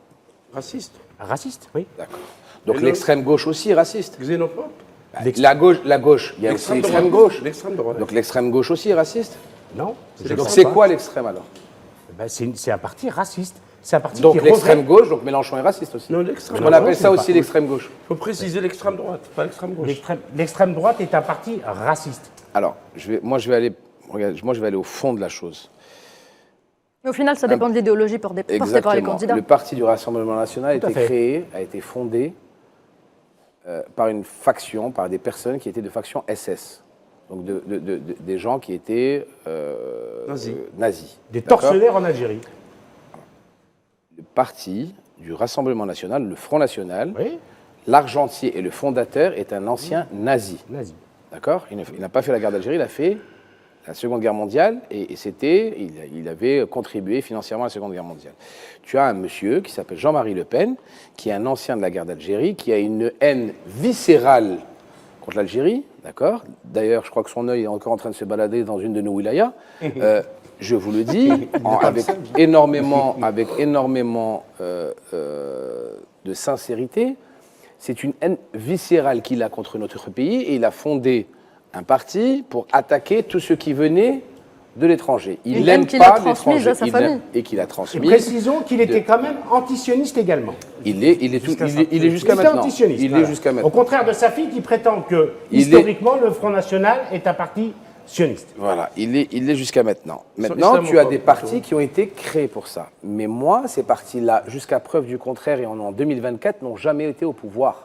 D: Raciste.
F: Raciste, oui.
B: D'accord. Donc l'extrême gauche aussi est raciste.
D: Xénophobe.
B: La gauche, il y a aussi l'extrême gauche.
D: L'extrême droite.
B: Donc l'extrême gauche aussi est raciste.
F: Non.
B: Donc c'est quoi l'extrême alors?
F: C'est un parti raciste. C'est un parti
B: donc l'extrême gauche, donc Mélenchon est raciste aussi.
D: Non, l'extrême
B: droite. On appelle ça aussi l'extrême gauche.
D: Il faut préciser l'extrême droite, pas l'extrême gauche.
F: L'extrême droite est un parti raciste.
B: Alors, moi je vais aller au fond de la chose.
A: Au final, ça dépend de l'idéologie portée par les candidats.
B: Le parti du Rassemblement national a été fondé par une faction, par des personnes qui étaient de faction SS. Donc des gens qui étaient nazis.
F: Des tortionnaires en Algérie.
B: Le parti du Rassemblement national, le Front National,
F: oui.
B: l'argentier et le fondateur est un ancien nazi. D'accord? Il n'a pas fait la guerre d'Algérie, il a fait la Seconde Guerre mondiale, et il avait contribué financièrement à la Seconde Guerre mondiale. Tu as un monsieur qui s'appelle Jean-Marie Le Pen, qui est un ancien de la guerre d'Algérie, qui a une haine viscérale contre l'Algérie, d'accord? D'ailleurs, je crois que son œil est encore en train de se balader dans une de nos wilayas. Je vous le dis, avec énormément de sincérité, c'est une haine viscérale qu'il a contre notre pays, et il a fondé un parti pour attaquer tous ceux qui venaient de l'étranger. Il n'aime pas l'étranger. Et qu'il a transmis.
F: Et précisons qu'il était quand même antisioniste également.
B: Il est jusqu'à maintenant.
F: Antisioniste,
B: il
F: voilà.
B: est jusqu'à maintenant.
F: Au contraire de Safi qui prétend que, historiquement, le Front National est un parti sioniste.
B: Voilà, il est jusqu'à maintenant. Maintenant, tu as des partis qui ont été créés pour ça. Mais moi, ces partis-là, jusqu'à preuve du contraire, et en 2024, n'ont jamais été au pouvoir.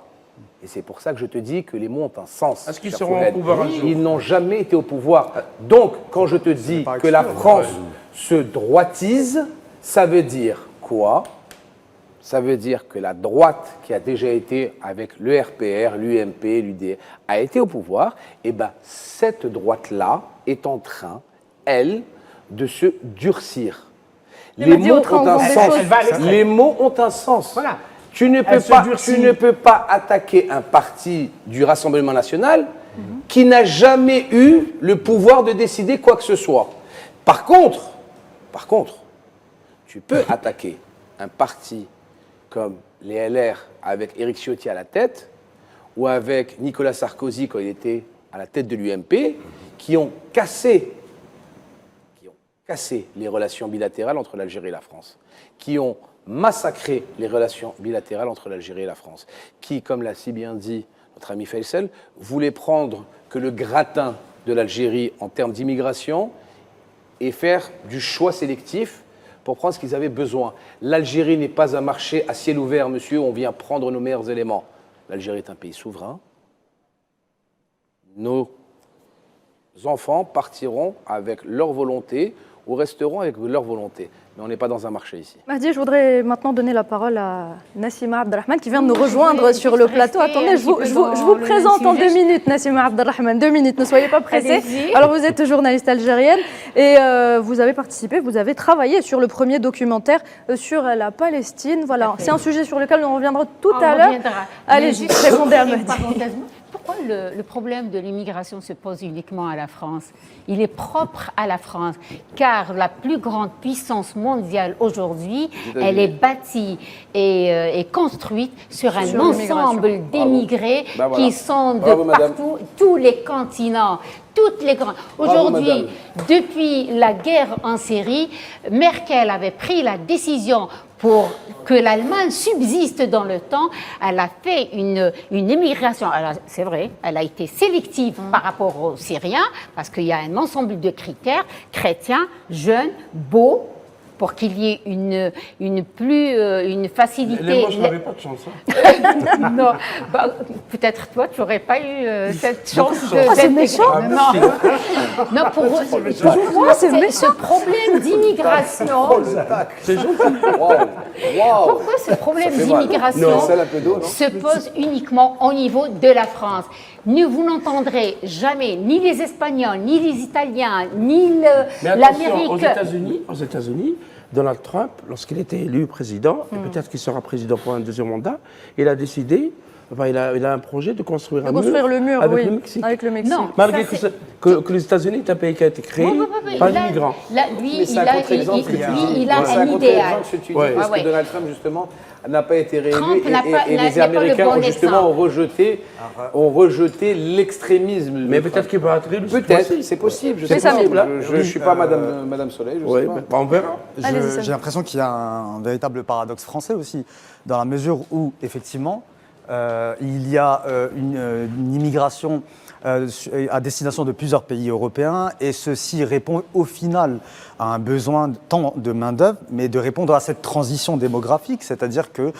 B: Et c'est pour ça que je te dis que les mots ont un sens.
D: Est-ce qu'ils seront au pouvoir un jour?
B: Ils n'ont jamais été au pouvoir. Donc, quand je te dis que la France se droitise, ça veut dire quoi? Ça veut dire que la droite, qui a déjà été avec le RPR, l'UMP, l'UDR, a été au pouvoir. Et bien, cette droite-là est en train, elle, de se durcir. Les mots ont un sens. Les mots ont un sens.
F: Voilà.
B: Tu ne peux pas attaquer un parti du Rassemblement national qui n'a jamais eu le pouvoir de décider quoi que ce soit. Par contre, tu peux attaquer un parti comme les LR avec Éric Ciotti à la tête, ou avec Nicolas Sarkozy quand il était à la tête de l'UMP, qui ont cassé les relations bilatérales entre l'Algérie et la France, qui ont massacré les relations bilatérales entre l'Algérie et la France, qui, comme l'a si bien dit notre ami Faisal, voulait prendre que le gratin de l'Algérie en termes d'immigration et faire du choix sélectif pour prendre ce qu'ils avaient besoin. L'Algérie n'est pas un marché à ciel ouvert, monsieur, où on vient prendre nos meilleurs éléments. L'Algérie est un pays souverain. Nos enfants partiront avec leur volonté ou resteront avec leur volonté. Mais on n'est pas dans un marché ici.
A: Mahdi, je voudrais maintenant donner la parole à Nassima Abdelrahman qui vient de nous rejoindre sur le plateau. Attendez, je vous présente en 2 minutes, Nassima Abdelrahman. 2 minutes, ne soyez pas pressés. Alors, vous êtes journaliste algérienne et vous avez participé, vous avez travaillé sur le premier documentaire sur la Palestine. Voilà, c'est un sujet sur lequel on reviendra tout à l'heure. Allez-y, répondez à Mahdi.
I: Pourquoi le problème de l'immigration se pose uniquement à la France? Il est propre à la France, car la plus grande puissance mondiale aujourd'hui, elle est bâtie et construite sur un ensemble d'émigrés qui sont de partout, tous les continents. Toutes les grandes. Aujourd'hui, depuis la guerre en Syrie, Merkel avait pris la décision pour que l'Allemagne subsiste dans le temps. Elle a fait une immigration. C'est vrai, elle a été sélective par rapport aux Syriens, parce qu'il y a un ensemble de critères, chrétiens, jeunes, beaux, pour qu'il y ait une facilité.
D: Les moches n'avaient pas de chance. Hein.
I: Non, peut-être toi, tu n'aurais pas eu cette chance de.
A: C'est méchant.
I: Non, pour moi, c'est ce problème d'immigration.
D: C'est gentil.
I: Pourquoi ce problème d'immigration se pose uniquement au niveau de la France? Vous n'entendrez jamais ni les Espagnols, ni les Italiens, ni l'Amérique.
D: Aux États-Unis, Donald Trump, lorsqu'il était élu président, et peut-être qu'il sera président pour un 2e mandat, il a décidé, il a un projet de construire
A: le mur
D: avec le Mexique.
A: Avec le Mexique.
D: Non, malgré que les États-Unis est un pays qui a été créé par l'immigrant.
I: Lui, il a un idéal.
B: Parce que Donald Trump, justement, n'a pas été réélu et les Américains ont rejeté l'extrémisme.
D: Mais peut-être qu'il va être réélu.
B: Peut-être, c'est possible. Je ne suis pas Madame Soleil.
D: On verra.
C: J'ai l'impression qu'il y a un véritable paradoxe français aussi, dans la mesure où, effectivement, il y a une immigration à destination de plusieurs pays européens, et ceci répond au final à un besoin tant de main-d'œuvre, mais de répondre à cette transition démographique, c'est-à-dire que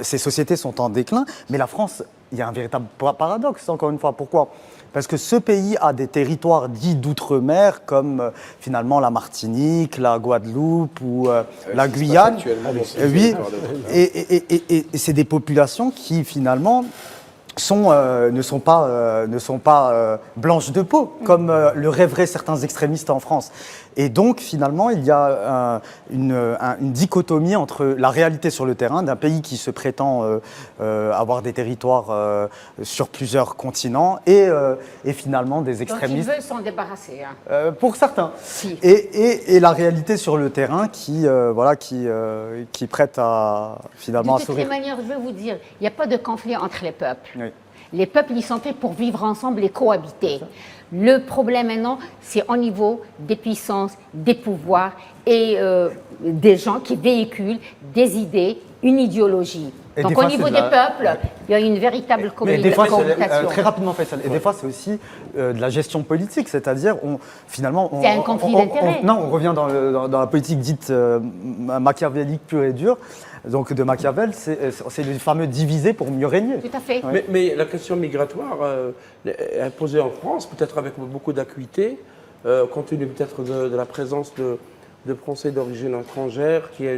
C: ces sociétés sont en déclin. Mais la France, il y a un véritable paradoxe, encore une fois. Pourquoi ? Parce que ce pays a des territoires dits d'outre-mer, comme finalement la Martinique, la Guadeloupe ou la Guyane. Oui, et c'est des populations qui finalement ne sont pas blanches de peau, comme le rêveraient certains extrémistes en France. Et donc, finalement, il y a une dichotomie entre la réalité sur le terrain d'un pays qui se prétend avoir des territoires sur plusieurs continents et finalement des extrémistes.
I: Donc ils veulent s'en débarrasser. Hein.
C: Pour certains.
I: Si.
C: Et la réalité sur le terrain qui prête à finalement
I: De
C: à
I: toute
C: sourire.
I: manière, je veux vous dire, il n'y a pas de conflit entre les peuples.
C: Oui.
I: Les peuples, ils sont faits pour vivre ensemble et cohabiter. Le problème maintenant, c'est au niveau des puissances, des pouvoirs et des gens qui véhiculent des idées, une idéologie.
C: Et
I: Donc
C: des
I: au
C: fois,
I: niveau
C: c'est
I: des
C: de la-
I: peuples, il y a une véritable
C: Mais des fois,
I: cohabitation.
C: très rapidement, Faisal, et des fois, c'est aussi de la gestion politique, c'est-à-dire, finalement...
I: C'est un conflit d'intérêts.
C: Non, on revient dans la politique dite machiavélique pure et dure. Donc, de Machiavel, c'est le fameux diviser pour mieux régner.
I: Tout à fait.
C: Ouais.
D: Mais la question migratoire est posée en France, peut-être avec beaucoup d'acuité, compte tenu peut-être de la présence de Français d'origine étrangère, qui a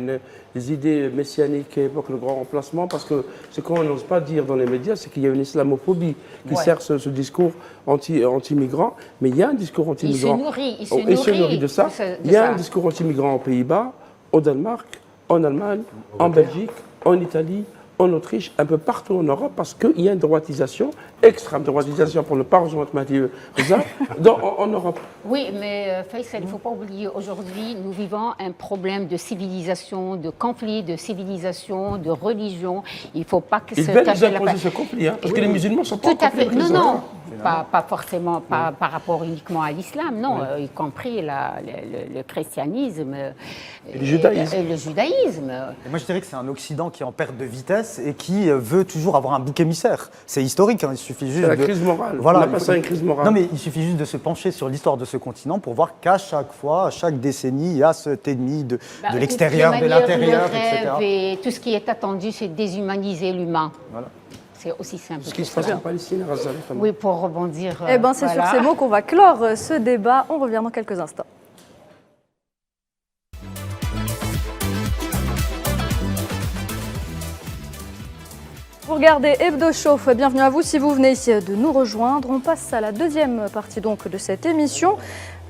D: des idées messianiques qui évoquent le grand remplacement, parce que ce qu'on n'ose pas dire dans les médias, c'est qu'il y a une islamophobie qui sert ce discours anti-migrant, mais il y a un discours anti-migrant.
I: Il se nourrit
D: de ça. Il y a un discours anti-migrant aux Pays-Bas, au Danemark, en Allemagne, en Belgique, en Italie, en Autriche, un peu partout en Europe, parce qu'il y a une droitisation, extrême droitisation, pour ne pas rejoindre Mathieu Reza, en Europe.
I: Oui, mais Faisal, il ne faut pas oublier, aujourd'hui, nous vivons un problème de civilisation, de conflit, de civilisation, de religion. Il ne faut pas que
D: Ils
I: se
D: veulent nous
I: cacher la
D: imposer ce conflit, parce que les musulmans ne sont pas
I: Tout à fait.
D: encore pris
I: Non,
D: en
I: non. Pas forcément par rapport uniquement à l'islam, non, y compris le christianisme
D: Et le judaïsme.
I: Et le judaïsme.
C: Et moi, je dirais que c'est un Occident qui est en perte de vitesse et qui veut toujours avoir un bouc émissaire. C'est historique, hein, il suffit juste
D: C'est la crise morale.
C: Voilà,
D: On appelle ça une crise morale.
C: Non, mais il suffit juste de se pencher sur l'histoire de ce continent pour voir qu'à chaque fois, à chaque décennie, il y a cet ennemi de l'extérieur, de l'intérieur,
I: Le rêve
C: etc.
I: et tout ce qui est attendu, c'est déshumaniser l'humain.
C: Voilà.
I: C'est aussi simple.
D: Ce qui
I: que
D: se passe
I: ça.
D: en Palestine, à Gaza, notamment.
I: Oui, pour rebondir.
A: Eh bien, c'est sur ces mots qu'on va clore ce débat. On revient dans quelques instants. Vous regardez Hebdo Show, bienvenue à vous si vous venez de nous rejoindre. On passe à la deuxième partie donc de cette émission.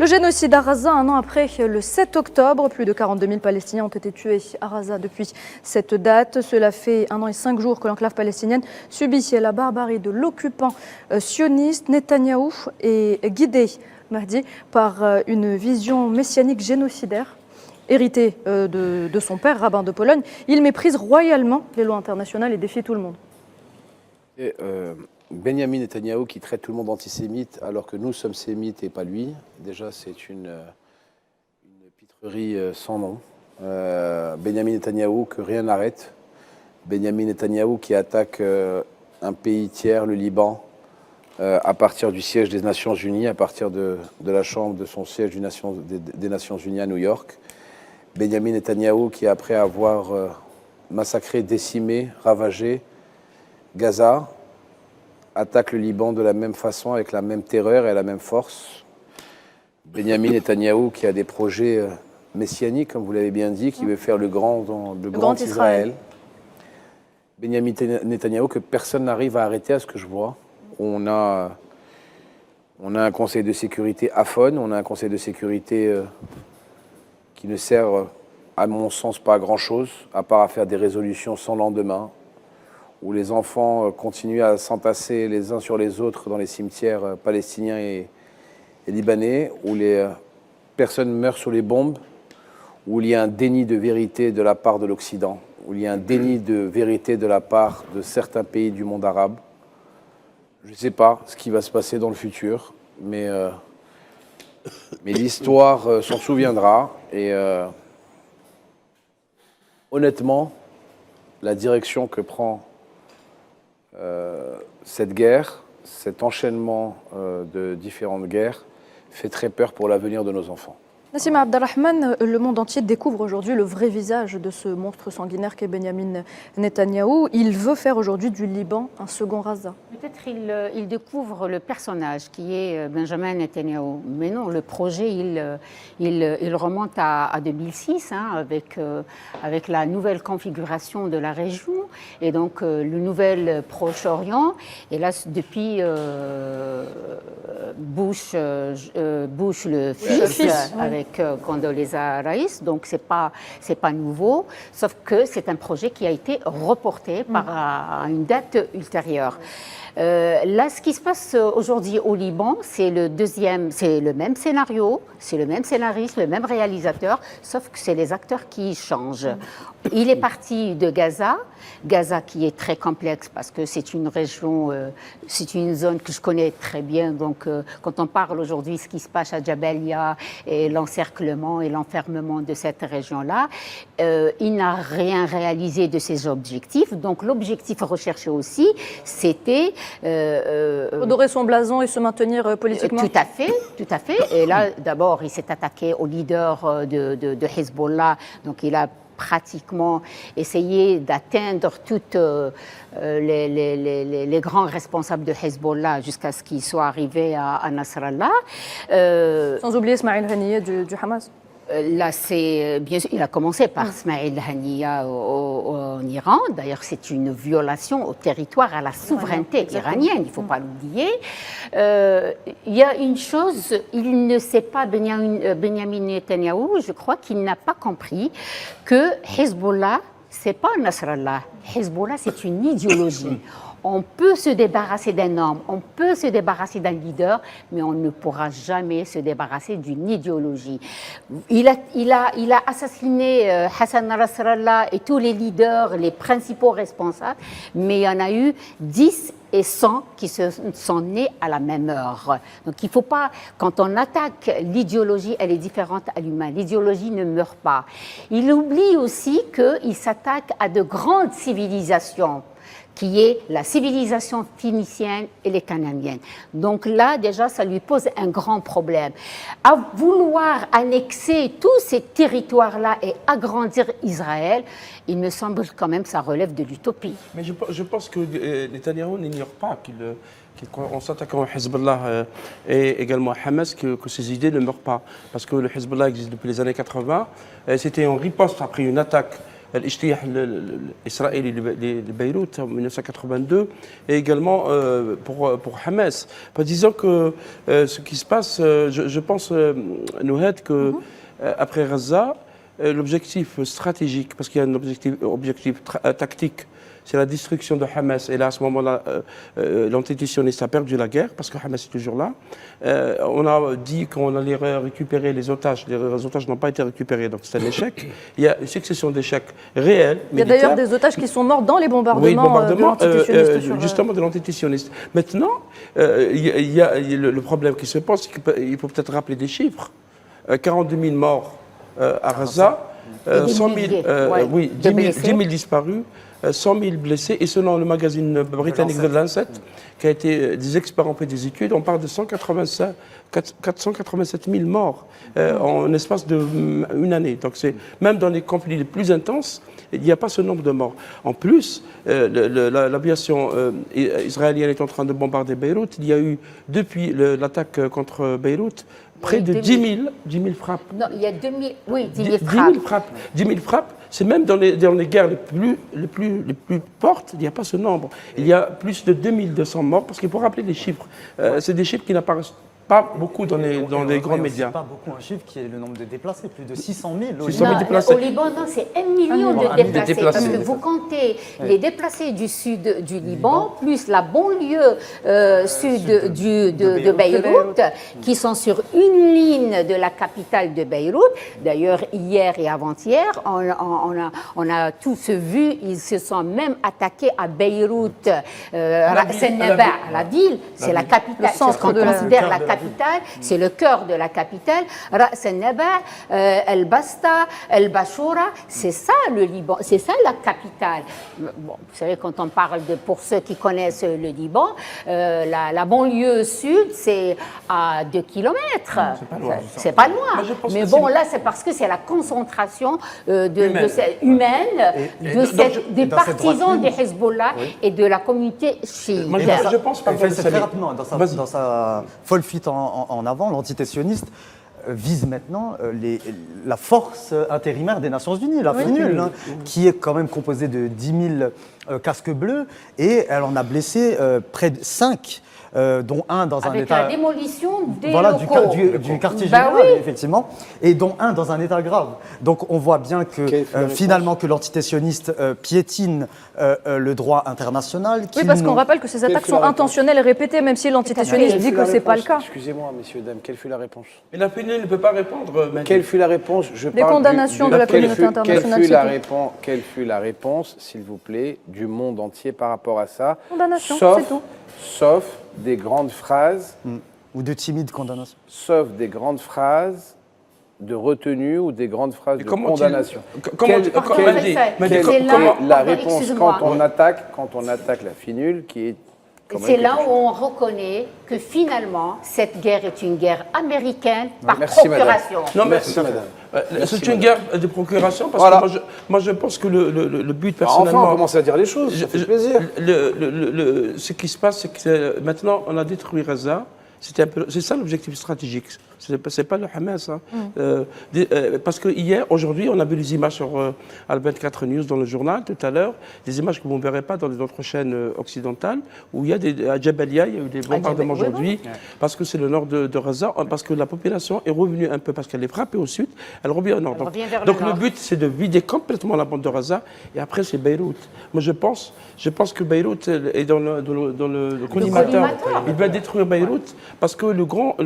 A: Le génocide à Raza, un an après le 7 octobre, plus de 42 000 Palestiniens ont été tués à Raza depuis cette date. Cela fait 1 an et 5 jours que l'enclave palestinienne subit la barbarie de l'occupant sioniste. Netanyahou est guidé, Mahdi, par une vision messianique génocidaire. Hérité de son père, rabbin de Pologne, il méprise royalement les lois internationales et défie tout le monde.
B: Et, Benyamin Netanyahou qui traite tout le monde d'antisémite alors que nous sommes sémites et pas lui, déjà c'est une pitrerie sans nom. Benyamin Netanyahou que rien n'arrête. Benyamin Netanyahou qui attaque un pays tiers, le Liban, à partir du siège des Nations Unies, à partir de la chambre de son siège des Nations Unies à New York. Benyamin Netanyahou qui, après avoir massacré, décimé, ravagé Gaza, attaque le Liban de la même façon, avec la même terreur et la même force. Benyamin Netanyahou qui a des projets messianiques, comme vous l'avez bien dit, qui veut faire le grand Israël. Benyamin Netanyahou que personne n'arrive à arrêter à ce que je vois. On a un Conseil de sécurité aphone, on a un Conseil de sécurité qui ne sert, à mon sens, pas à grand-chose, à part à faire des résolutions sans lendemain, où les enfants continuent à s'entasser les uns sur les autres dans les cimetières palestiniens et libanais, où les personnes meurent sous les bombes, où il y a un déni de vérité de la part de l'Occident, où il y a un déni de vérité de la part de certains pays du monde arabe. Je ne sais pas ce qui va se passer dans le futur, mais l'histoire s'en souviendra. Et honnêtement, la direction que prend cette guerre, cet enchaînement de différentes guerres, fait très peur pour l'avenir de nos enfants.
A: Nassim Abdelrahman, le monde entier découvre aujourd'hui le vrai visage de ce monstre sanguinaire qu'est Benyamin Netanyahou. Il veut faire aujourd'hui du Liban un second Gaza.
I: Peut-être il découvre le personnage qui est Benjamin Netanyahou. Mais non, le projet, il remonte à 2006 avec la nouvelle configuration de la région et donc le nouvel Proche-Orient. Et là, depuis Bush le fils, avec Condoleezza Rice, donc c'est pas nouveau, sauf que c'est un projet qui a été reporté à une date ultérieure. Là, ce qui se passe aujourd'hui au Liban, c'est le même scénario, c'est le même scénariste, le même réalisateur, sauf que c'est les acteurs qui changent. Il est parti de Gaza qui est très complexe parce que c'est une région, c'est une zone que je connais très bien. Donc, quand on parle aujourd'hui de ce qui se passe à Jabalia et l'encerclement et l'enfermement de cette région-là, il n'a rien réalisé de ses objectifs. Donc, l'objectif recherché aussi, c'était
A: redorer son blason et se maintenir politiquement.
I: Tout à fait. Et là, d'abord, il s'est attaqué au leader de Hezbollah. Donc, il a pratiquement essayé d'atteindre toutes les grands responsables de Hezbollah jusqu'à ce qu'ils soient arrivés à Nasrallah.
A: Sans oublier Ismail Haniyeh du Hamas.
I: Là, c'est bien sûr, il a commencé par Ismail Haniyeh en Iran. D'ailleurs, c'est une violation au territoire, à la souveraineté iranienne. Il ne faut pas l'oublier. Il y a une chose, il ne sait pas, Benyamin Netanyahou, je crois qu'il n'a pas compris que Hezbollah, c'est pas Nasrallah. Hezbollah, c'est une idéologie. On peut se débarrasser d'un homme, on peut se débarrasser d'un leader, mais on ne pourra jamais se débarrasser d'une idéologie. Il a assassiné Hassan Nasrallah et tous les leaders, les principaux responsables, mais il y en a eu 10 et 100 qui sont nés à la même heure. Donc il ne faut pas, quand on attaque l'idéologie, elle est différente à l'humain. L'idéologie ne meurt pas. Il oublie aussi qu'il s'attaque à de grandes civilisations, qui est la civilisation phénicienne et les cananéennes. Donc là, déjà, ça lui pose un grand problème. À vouloir annexer tous ces territoires-là et agrandir Israël, il me semble quand même que ça relève de l'utopie.
D: Mais je pense que Netanyahou n'ignore pas qu'en s'attaquant à Hezbollah et également à Hamas, que ces idées ne meurent pas. Parce que le Hezbollah existe depuis les années 80. C'était en riposte après une attaque l'Ijtiyah israélien de Beyrouth en 1982 et également pour Hamas. Disons que ce qui se passe, je pense, Nouhed, qu'après Gaza, l'objectif stratégique, parce qu'il y a un objectif tactique, c'est la destruction de Hamas. Et là, à ce moment-là, l'entité sioniste a perdu la guerre, parce que Hamas est toujours là. On a dit qu'on allait récupérer les otages. Les otages n'ont pas été récupérés, donc c'est un échec. Il y a une succession d'échecs réels.
A: Il y a d'ailleurs des otages qui sont morts dans les bombardements, de l'entité sioniste.
D: Justement, de l'entité sioniste. Maintenant, il y a le problème qui se pose, c'est qu'il faut peut-être rappeler des chiffres. 42 000 morts à Gaza, 10 000 disparus, 100 000 blessés, et selon le magazine britannique The Lancet, qui a été des experts ont fait des études, on parle de 487 000 morts en espace d'une année. Donc même dans les conflits les plus intenses, il n'y a pas ce nombre de morts. En plus, l'aviation israélienne est en train de bombarder Beyrouth. Il y a eu, depuis l'attaque contre Beyrouth, près de 10 000 frappes.
I: Non, il y a 10 000 frappes.
D: 10 000 frappes. C'est même dans les guerres les plus fortes, il n'y a pas ce nombre. Il y a plus de 2200 morts, parce qu'il faut rappeler les chiffres. C'est des chiffres qui n'apparaissent pas beaucoup dans les grands médias.
C: Pas beaucoup un chiffre qui est le nombre de déplacés, plus de 600 000.
D: 600 000 déplacés.
I: Au Liban, non, c'est 1 million de déplacés. Parce que vous comptez les déplacés du sud du Liban, plus la banlieue sud de Beyrouth, qui sont sur une ligne de la capitale de Beyrouth. D'ailleurs, hier et avant-hier, on a tous vu, ils se sont même attaqués à Beyrouth, à la ville, c'est la capitale, c'est ce qu'on considère la capitale capitale, c'est le cœur de la capitale. Ras el-Naba, El-Basta, El-Bashoura, c'est ça le Liban, c'est ça la capitale. Bon, vous savez, quand on parle pour ceux qui connaissent le Liban, la banlieue sud, c'est à 2 kilomètres. C'est pas loin. Mais bon, là, c'est parce que c'est la concentration humaine des partisans des Hezbollah et de la communauté chiite.
C: Je pense pas que très rapidement, dans sa folle fuite en avant, l'entité sioniste vise maintenant la force intérimaire des Nations Unies, la FNUL, qui est quand même composée de 10 000 casques bleus, et elle en a blessé près de 5. Dont un dans un état...
I: Avec la démolition des
C: locaux. Du quartier général, effectivement, et dont un dans un état grave. Donc on voit bien que finalement que l'entité sioniste piétine le droit international.
A: Oui, parce qu'on rappelle que ces attaques sont intentionnelles et répétées, même si l'entité sioniste dit que ce n'est pas le cas.
B: Excusez-moi, messieurs, dames, quelle fut la réponse?
D: Mais la PNL ne peut pas répondre.
B: Quelle fut la réponse?
A: Les condamnations de la communauté internationale.
B: Quelle fut la réponse, s'il vous plaît, du monde entier par rapport à ça?
A: Condamnation, c'est tout.
B: Sauf des grandes phrases.
C: Ou de timides condamnations.
B: Sauf des grandes phrases de retenue ou des grandes phrases de condamnation. La réponse quand on attaque la FNUL, qui est...
I: C'est là où on reconnaît que finalement, cette guerre est une guerre américaine par procuration.
D: Non, merci, madame. C'est une guerre de procuration parce que moi je pense que le but personnellement...
B: Enfin, on commence à dire les choses, ça fait plaisir.
D: Ce qui se passe, c'est que maintenant on a détruit Gaza. C'est ça l'objectif stratégique. C'est pas le Hamas. Hein. Parce que aujourd'hui, on a vu les images sur Al24 News dans le journal tout à l'heure, des images que vous ne verrez pas dans les autres chaînes occidentales, où il y a à Jabalia, il y a eu des bombardements aujourd'hui, parce que c'est le nord de Gaza, parce que la population est revenue un peu, parce qu'elle est frappée au sud, elle revient au nord. Donc le but, c'est de vider complètement la bande de Gaza, et après c'est Beyrouth. Moi je pense que Beyrouth est dans le collimateur. Il va détruire Beyrouth, parce que le camp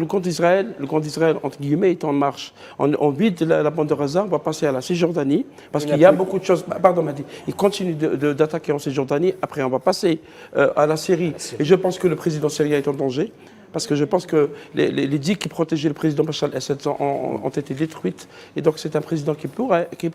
D: d'Israël, entre guillemets, est en marche. On vide la bande de Gaza, on va passer à la Cisjordanie, parce qu'il y a beaucoup de choses... Pardon, Madi. Il continue d'attaquer en Cisjordanie, après on va passer à la Syrie. Et je pense que le président syrien est en danger, parce que je pense que les digues qui protégeaient le président Bachar el-Assad ont été détruites. Et donc c'est un président qui peut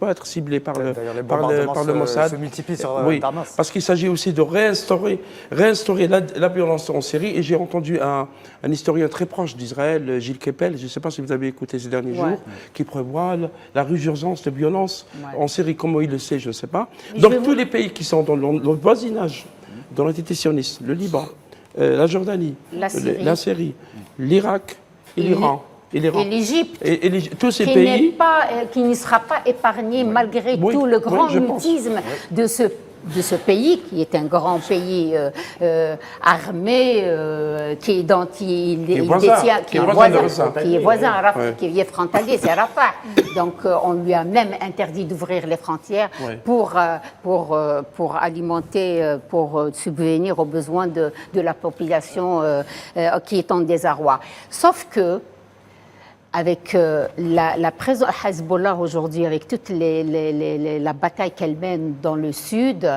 D: être ciblé par le Mossad.
C: Se multiplient sur Damas.
D: Parce qu'il s'agit aussi de réinstaurer la violence en Syrie. Et j'ai entendu un historien très proche d'Israël, Gilles Kepel, je ne sais pas si vous avez écouté ces derniers jours, qui prévoit la résurgence de violence en Syrie. Comment il le sait, je ne sais pas. Donc tous les pays qui sont dans le voisinage, dans l'entité sioniste, le Liban, la Jordanie, la Syrie, l'Irak et l'Iran.
I: Et l'Égypte,
D: tous ces pays
I: qui ne sera pas épargné malgré tout le grand mutisme de ce pays, qui est un grand pays armé, qui est voisin, qui est frontalier, c'est Rafah. Donc on lui a même interdit d'ouvrir les frontières pour alimenter, pour subvenir aux besoins de la population qui est en désarroi. Sauf que avec la présence Hezbollah aujourd'hui, avec toute la bataille qu'elle mène dans le sud,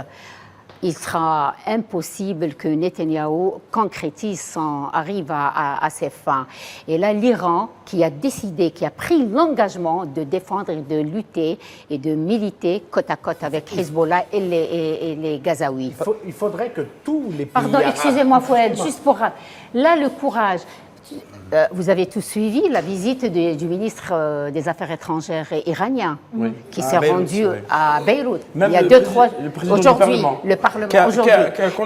I: il sera impossible que Netanyahou concrétise, arrive à ses fins. Et là, l'Iran, qui a pris l'engagement de défendre et de lutter et de militer côte à côte avec Hezbollah et les Gazaouis.
F: Il faudrait que tous les pays...
I: Pardon, excusez-moi, Fouad, juste pour... Là, le courage... vous avez tous suivi la visite du ministre des Affaires étrangères iranien qui s'est rendu à Beyrouth il y a 2-3 aujourd'hui, le Parlement aujourd'hui,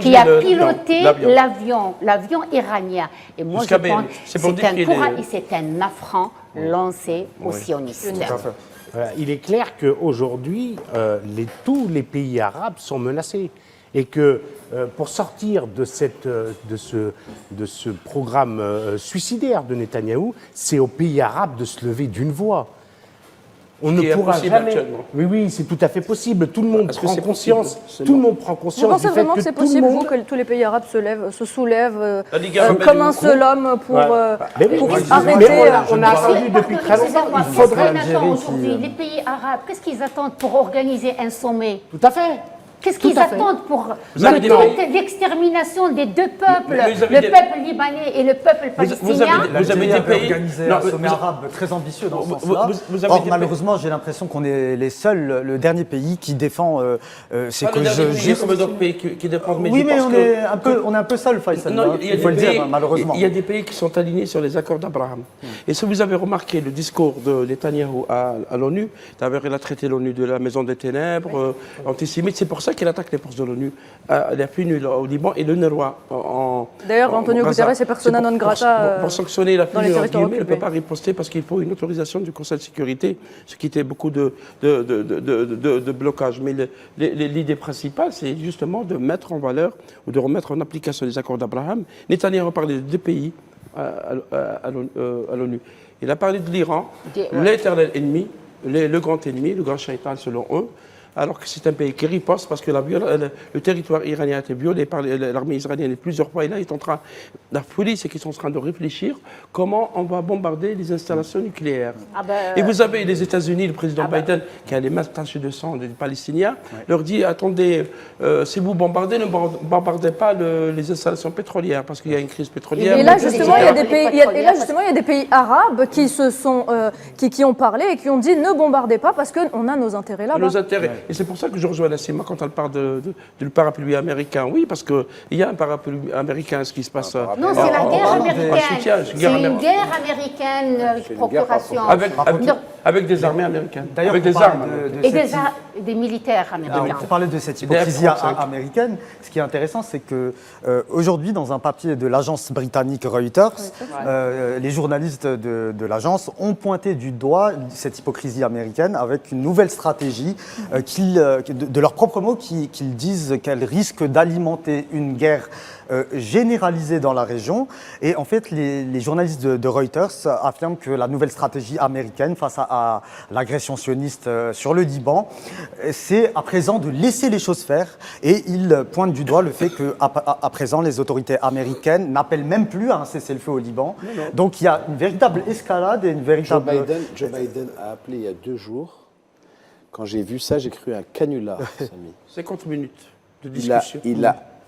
I: qui a piloté l'avion iranien. Et moi je pense que c'est un courage et c'est un affront lancé aux sionistes.
F: Il est clair qu'aujourd'hui, tous les pays arabes sont menacés. Et que pour sortir de ce programme suicidaire de Netanyahou, c'est aux pays arabes de se lever d'une voix. On ne pourra jamais. Oui, c'est tout à fait possible. Tout le monde prend conscience. Tout le monde prend conscience.
A: Vous pensez vraiment que c'est possible, vous, que tous les pays arabes se soulèvent comme un seul homme pour arrêter.
F: On a attendu depuis très longtemps.
I: Il faudrait aujourd'hui les pays arabes. Qu'est-ce qu'ils attendent pour organiser un sommet?
F: Tout à fait.
I: Qu'est-ce qu'ils attendent pour l'extermination des deux peuples, le peuple libanais et le peuple palestinien?
C: Vous avez organisé un sommet arabe très ambitieux dans ce sens-là. Or, malheureusement, j'ai l'impression qu'on est les seuls, le dernier pays qui défend ces causes justes.
D: Il y a d'autres pays qui défendent.
C: Oui, mais on est un peu seul, Faisal. Il faut le dire, malheureusement.
D: Il y a des pays qui sont alignés sur les accords d'Abraham. Et si vous avez remarqué le discours de Netanyahou à l'ONU, d'abord il a traité l'ONU de la maison des ténèbres, antisémite, c'est pour ça qu'il attaque les forces de l'ONU, les PNUD au Liban et le NURWA en
A: D'ailleurs, Antonio Guterres est persona non grata
D: pour sanctionner la PNUD, il ne peut
A: occupés.
D: pas riposter parce qu'il faut une autorisation du Conseil de sécurité, ce qui était beaucoup de blocage. Mais l'idée principale, c'est justement de mettre en valeur ou de remettre en application les accords d'Abraham. Netanyahou a parlé de deux pays à l'ONU. Il a parlé de l'Iran, l'éternel ennemi, le grand ennemi, le grand shaitan selon eux, alors que c'est un pays qui riposte parce que le territoire iranien a été violé par l'armée israélienne plusieurs fois. Et là, la folie, c'est qu'ils sont en train de réfléchir comment on va bombarder les installations nucléaires. Et vous avez les États-Unis, le président Biden, qui a les mains tachées de sang des Palestiniens, leur dit attendez, si vous bombardez, ne bombardez pas les installations pétrolières parce qu'il y a une crise pétrolière.
A: Et là, justement, il y a des pays arabes qui qui ont parlé et qui ont dit ne bombardez pas parce qu'on a nos intérêts là-bas.
D: Nos intérêts. Et c'est pour ça que je rejoins Nassima quand elle parle du parapluie américain. Oui, parce qu'il y a un parapluie américain, ce qui se passe.
I: Non, c'est la guerre américaine. C'est une guerre américaine, procuration.
D: Avec des armées américaines.
C: D'ailleurs,
D: avec des armes.
I: Et des militaires américains.
C: Pour parler de cette hypocrisie américaine, ce qui est intéressant, c'est que aujourd'hui, dans un papier de l'agence britannique Reuters, les journalistes de l'agence ont pointé du doigt cette hypocrisie américaine avec une nouvelle stratégie de leurs propres mots, qu'ils disent qu'elle risque d'alimenter une guerre généralisée dans la région. Et en fait, les journalistes de Reuters affirment que la nouvelle stratégie américaine face à l'agression sioniste sur le Liban, c'est à présent de laisser les choses faire. Et ils pointent du doigt le fait qu'à présent, les autorités américaines n'appellent même plus à un cessez-le-feu au Liban. Donc il y a une véritable escalade et une véritable...
B: Joe Biden a appelé il y a 2 jours. Quand j'ai vu ça, j'ai cru un canular, Samy.
D: 50 minutes de discussion.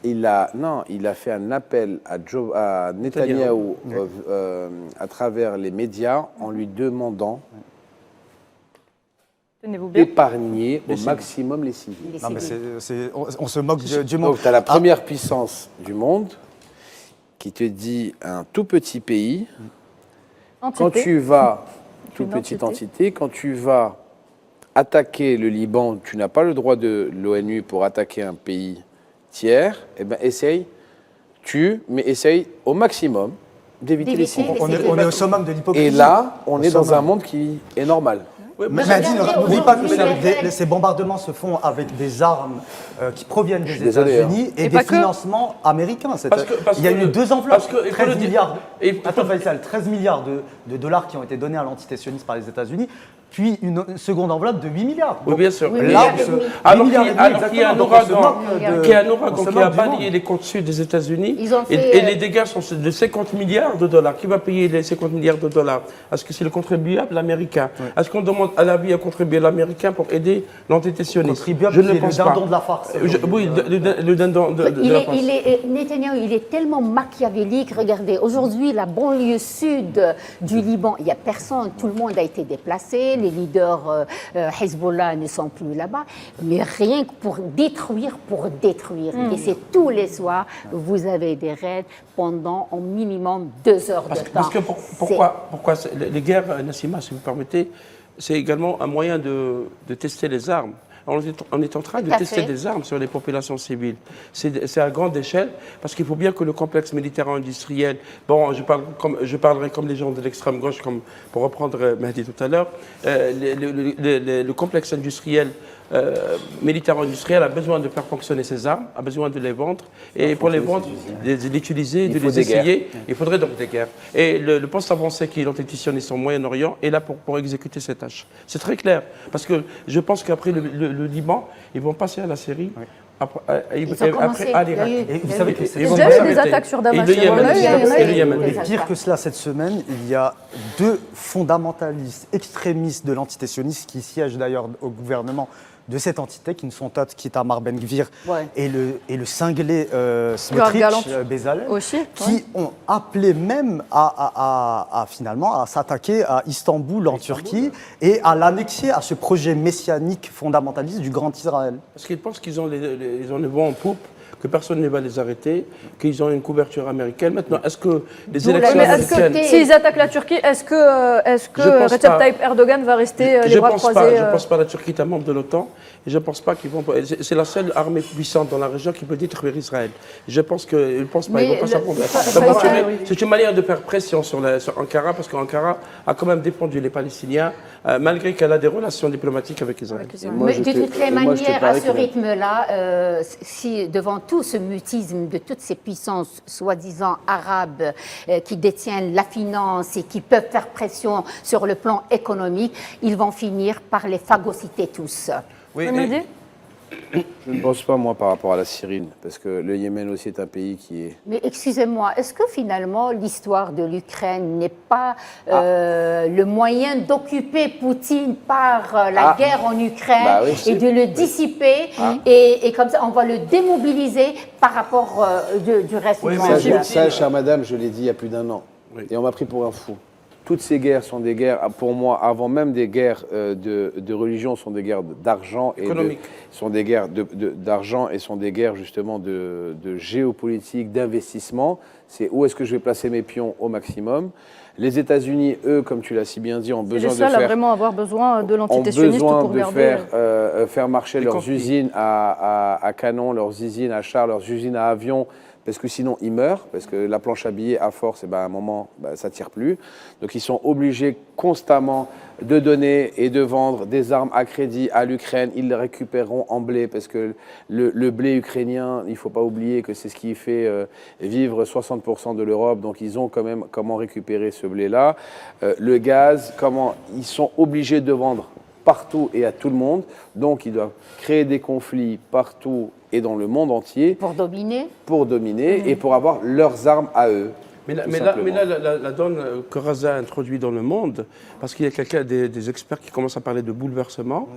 B: Il a fait un appel à Netanyahou à travers les médias en lui demandant d'épargner au maximum les civils.
C: Non, mais on se moque du monde.
B: Donc, tu as la première puissance du monde qui te dit un tout petit pays, quand tu vas, toute petite entité, quand tu vas attaquer le Liban, tu n'as pas le droit de l'ONU pour attaquer un pays tiers, eh bien essaye au maximum d'éviter les civils.
C: On est au summum de l'hypocrisie.
B: Et là, on est dans un monde qui est normal.
C: Mais n'oublie pas que ces bombardements se font avec des armes qui proviennent des États-Unis et des financements américains. Il y a eu 2 enveloppes, 13 milliards. Attends, Faisal, 13 milliards de dollars qui ont été donnés à l'entité sioniste par les États-Unis, puis une seconde enveloppe de 8 milliards.
D: Oui, bien sûr.
C: Alors
D: qu'il y a un ouragan qui a balayé les comptes sud des États-Unis et les dégâts sont de 50 milliards de dollars. Qui va payer les 50 milliards de dollars? Est-ce que c'est le contribuable américain? Est-ce qu'on demande à l'avis à contribuable américain pour aider l'entité sioniste?
C: Je ne pense pas. Le dindon de la farce.
D: Oui, le dindon de la farce.
I: Netanyahou, il est tellement machiavélique. Regardez, aujourd'hui, la banlieue sud du Liban, il n'y a personne, tout le monde a été déplacé. Les leaders Hezbollah ne sont plus là-bas, mais rien que pour détruire. Et c'est tous les soirs, vous avez des raids pendant au minimum 2 heures de temps.
D: Parce que pourquoi les guerres, Nassima, si vous permettez, c'est également un moyen de tester les armes. On est en train de tester des armes sur les populations civiles. C'est à grande échelle, parce qu'il faut bien que le complexe militaro-industriel, bon, je parlerai comme les gens de l'extrême gauche, comme pour reprendre Mehdi tout à l'heure, le complexe industriel militaro-industriel a besoin de faire fonctionner ses armes, a besoin de les vendre, et pour les vendre, de les utiliser, de les essayer, il faudrait donc des guerres. Et le poste avancé qui est l'antisioniste au Moyen-Orient est là pour exécuter cette tâche. C'est très clair, parce que je pense qu'après le Liban, ils vont passer à la Syrie. Après à l'Irak.
C: Vous savez que
A: il y a déjà eu des attaques sur Damas.
C: Et pire que cela, cette semaine, il y a 2 fondamentalistes extrémistes de l'entité sioniste qui siègent d'ailleurs au gouvernement de cette entité qui ne sont autres qu'Itamar Ben-Gvir
A: Ouais.
C: et le cinglé
A: Galant.
C: Smotrich, Bezalel,
A: Aussi,
C: qui ont appelé même finalement à s'attaquer à Istanbul en Turquie et à l'annexer à ce projet messianique fondamentaliste du Grand Israël.
D: Parce qu'ils pensent qu'ils ont ils ont le vent en poupe, que personne ne va les arrêter, qu'ils ont une couverture américaine. Maintenant, est-ce que les élections américaines...
A: S'ils attaquent la Turquie, est-ce que Recep Tayyip Erdogan va rester les bras croisés
D: Je ne pense pas que la Turquie est un membre de l'OTAN. Et je ne pense pas qu'ils vont... C'est la seule armée puissante dans la région qui peut détruire Israël. Je pense qu'ils ne pensent pas. Ils vont pas s'affronter. C'est une manière de faire pression sur Ankara, parce qu'Ankara a quand même défendu les Palestiniens, malgré qu'elle a des relations diplomatiques avec Israël.
I: Mais de toutes les manières, à ce rythme-là, si devant tout ce mutisme de toutes ces puissances soi-disant arabes qui détiennent la finance et qui peuvent faire pression sur le plan économique, ils vont finir par les phagocyter tous.
D: Oui,
B: je ne pense pas, moi, par rapport à la Syrie, parce que le Yémen aussi est un pays qui est...
I: Mais excusez-moi, est-ce que finalement l'histoire de l'Ukraine n'est pas le moyen d'occuper Poutine par la guerre en Ukraine et de le dissiper et comme ça on va le démobiliser par rapport du reste du monde?
B: Ça, chère madame, je l'ai dit il y a plus d'1 an. Oui. Et on m'a pris pour un fou. Toutes ces guerres sont des guerres, pour moi, avant même des guerres de religion, sont des guerres d'argent et sont des guerres d'argent et sont des guerres justement de géopolitique, d'investissement. C'est où est-ce que je vais placer mes pions au maximum. Les États-Unis, eux, comme tu l'as si bien dit, ont besoin de faire.
A: Vraiment avoir besoin de l'entité sioniste pour garder.
B: Faire marcher leurs usines à canon, leurs usines à chars, leurs usines à avions. Parce que sinon, ils meurent, parce que la planche à billets, à force, à un moment, ça ne tire plus. Donc, ils sont obligés constamment de donner et de vendre des armes à crédit à l'Ukraine. Ils les récupéreront en blé, parce que le blé ukrainien, il ne faut pas oublier que c'est ce qui fait vivre 60% de l'Europe. Donc, ils ont quand même comment récupérer ce blé-là. Le gaz, ils sont obligés de vendre partout et à tout le monde. Donc, ils doivent créer des conflits partout et dans le monde entier.
I: Pour dominer.
B: Pour dominer et pour avoir leurs armes à eux.
D: Mais là, la donne que Raza a introduit dans le monde, parce qu'il y a des experts qui commencent à parler de bouleversement,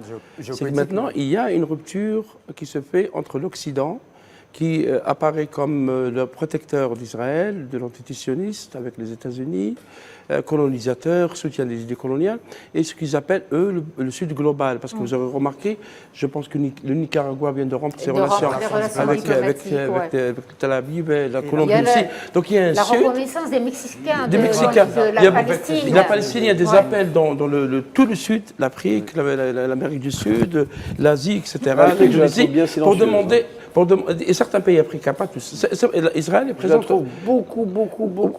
D: c'est que maintenant, il y a une rupture qui se fait entre l'Occident, qui apparaît comme le protecteur d'Israël, de l'entité sioniste avec les États-Unis, colonisateur, soutien des idées coloniales, et ce qu'ils appellent, eux, le Sud global. Parce que vous aurez remarqué, je pense que le Nicaragua vient de rompre ses relations avec Tel Aviv et la Colombie aussi. Donc il y a un Sud.
I: La reconnaissance des Mexicains de la Palestine.
D: La Palestine, il y a des appels dans tout le Sud, l'Afrique, l'Amérique du Sud, l'Asie, etc., l'Indonésie, pour demander... Et certains pays africains, pas tous. Israël est présent.
B: Beaucoup.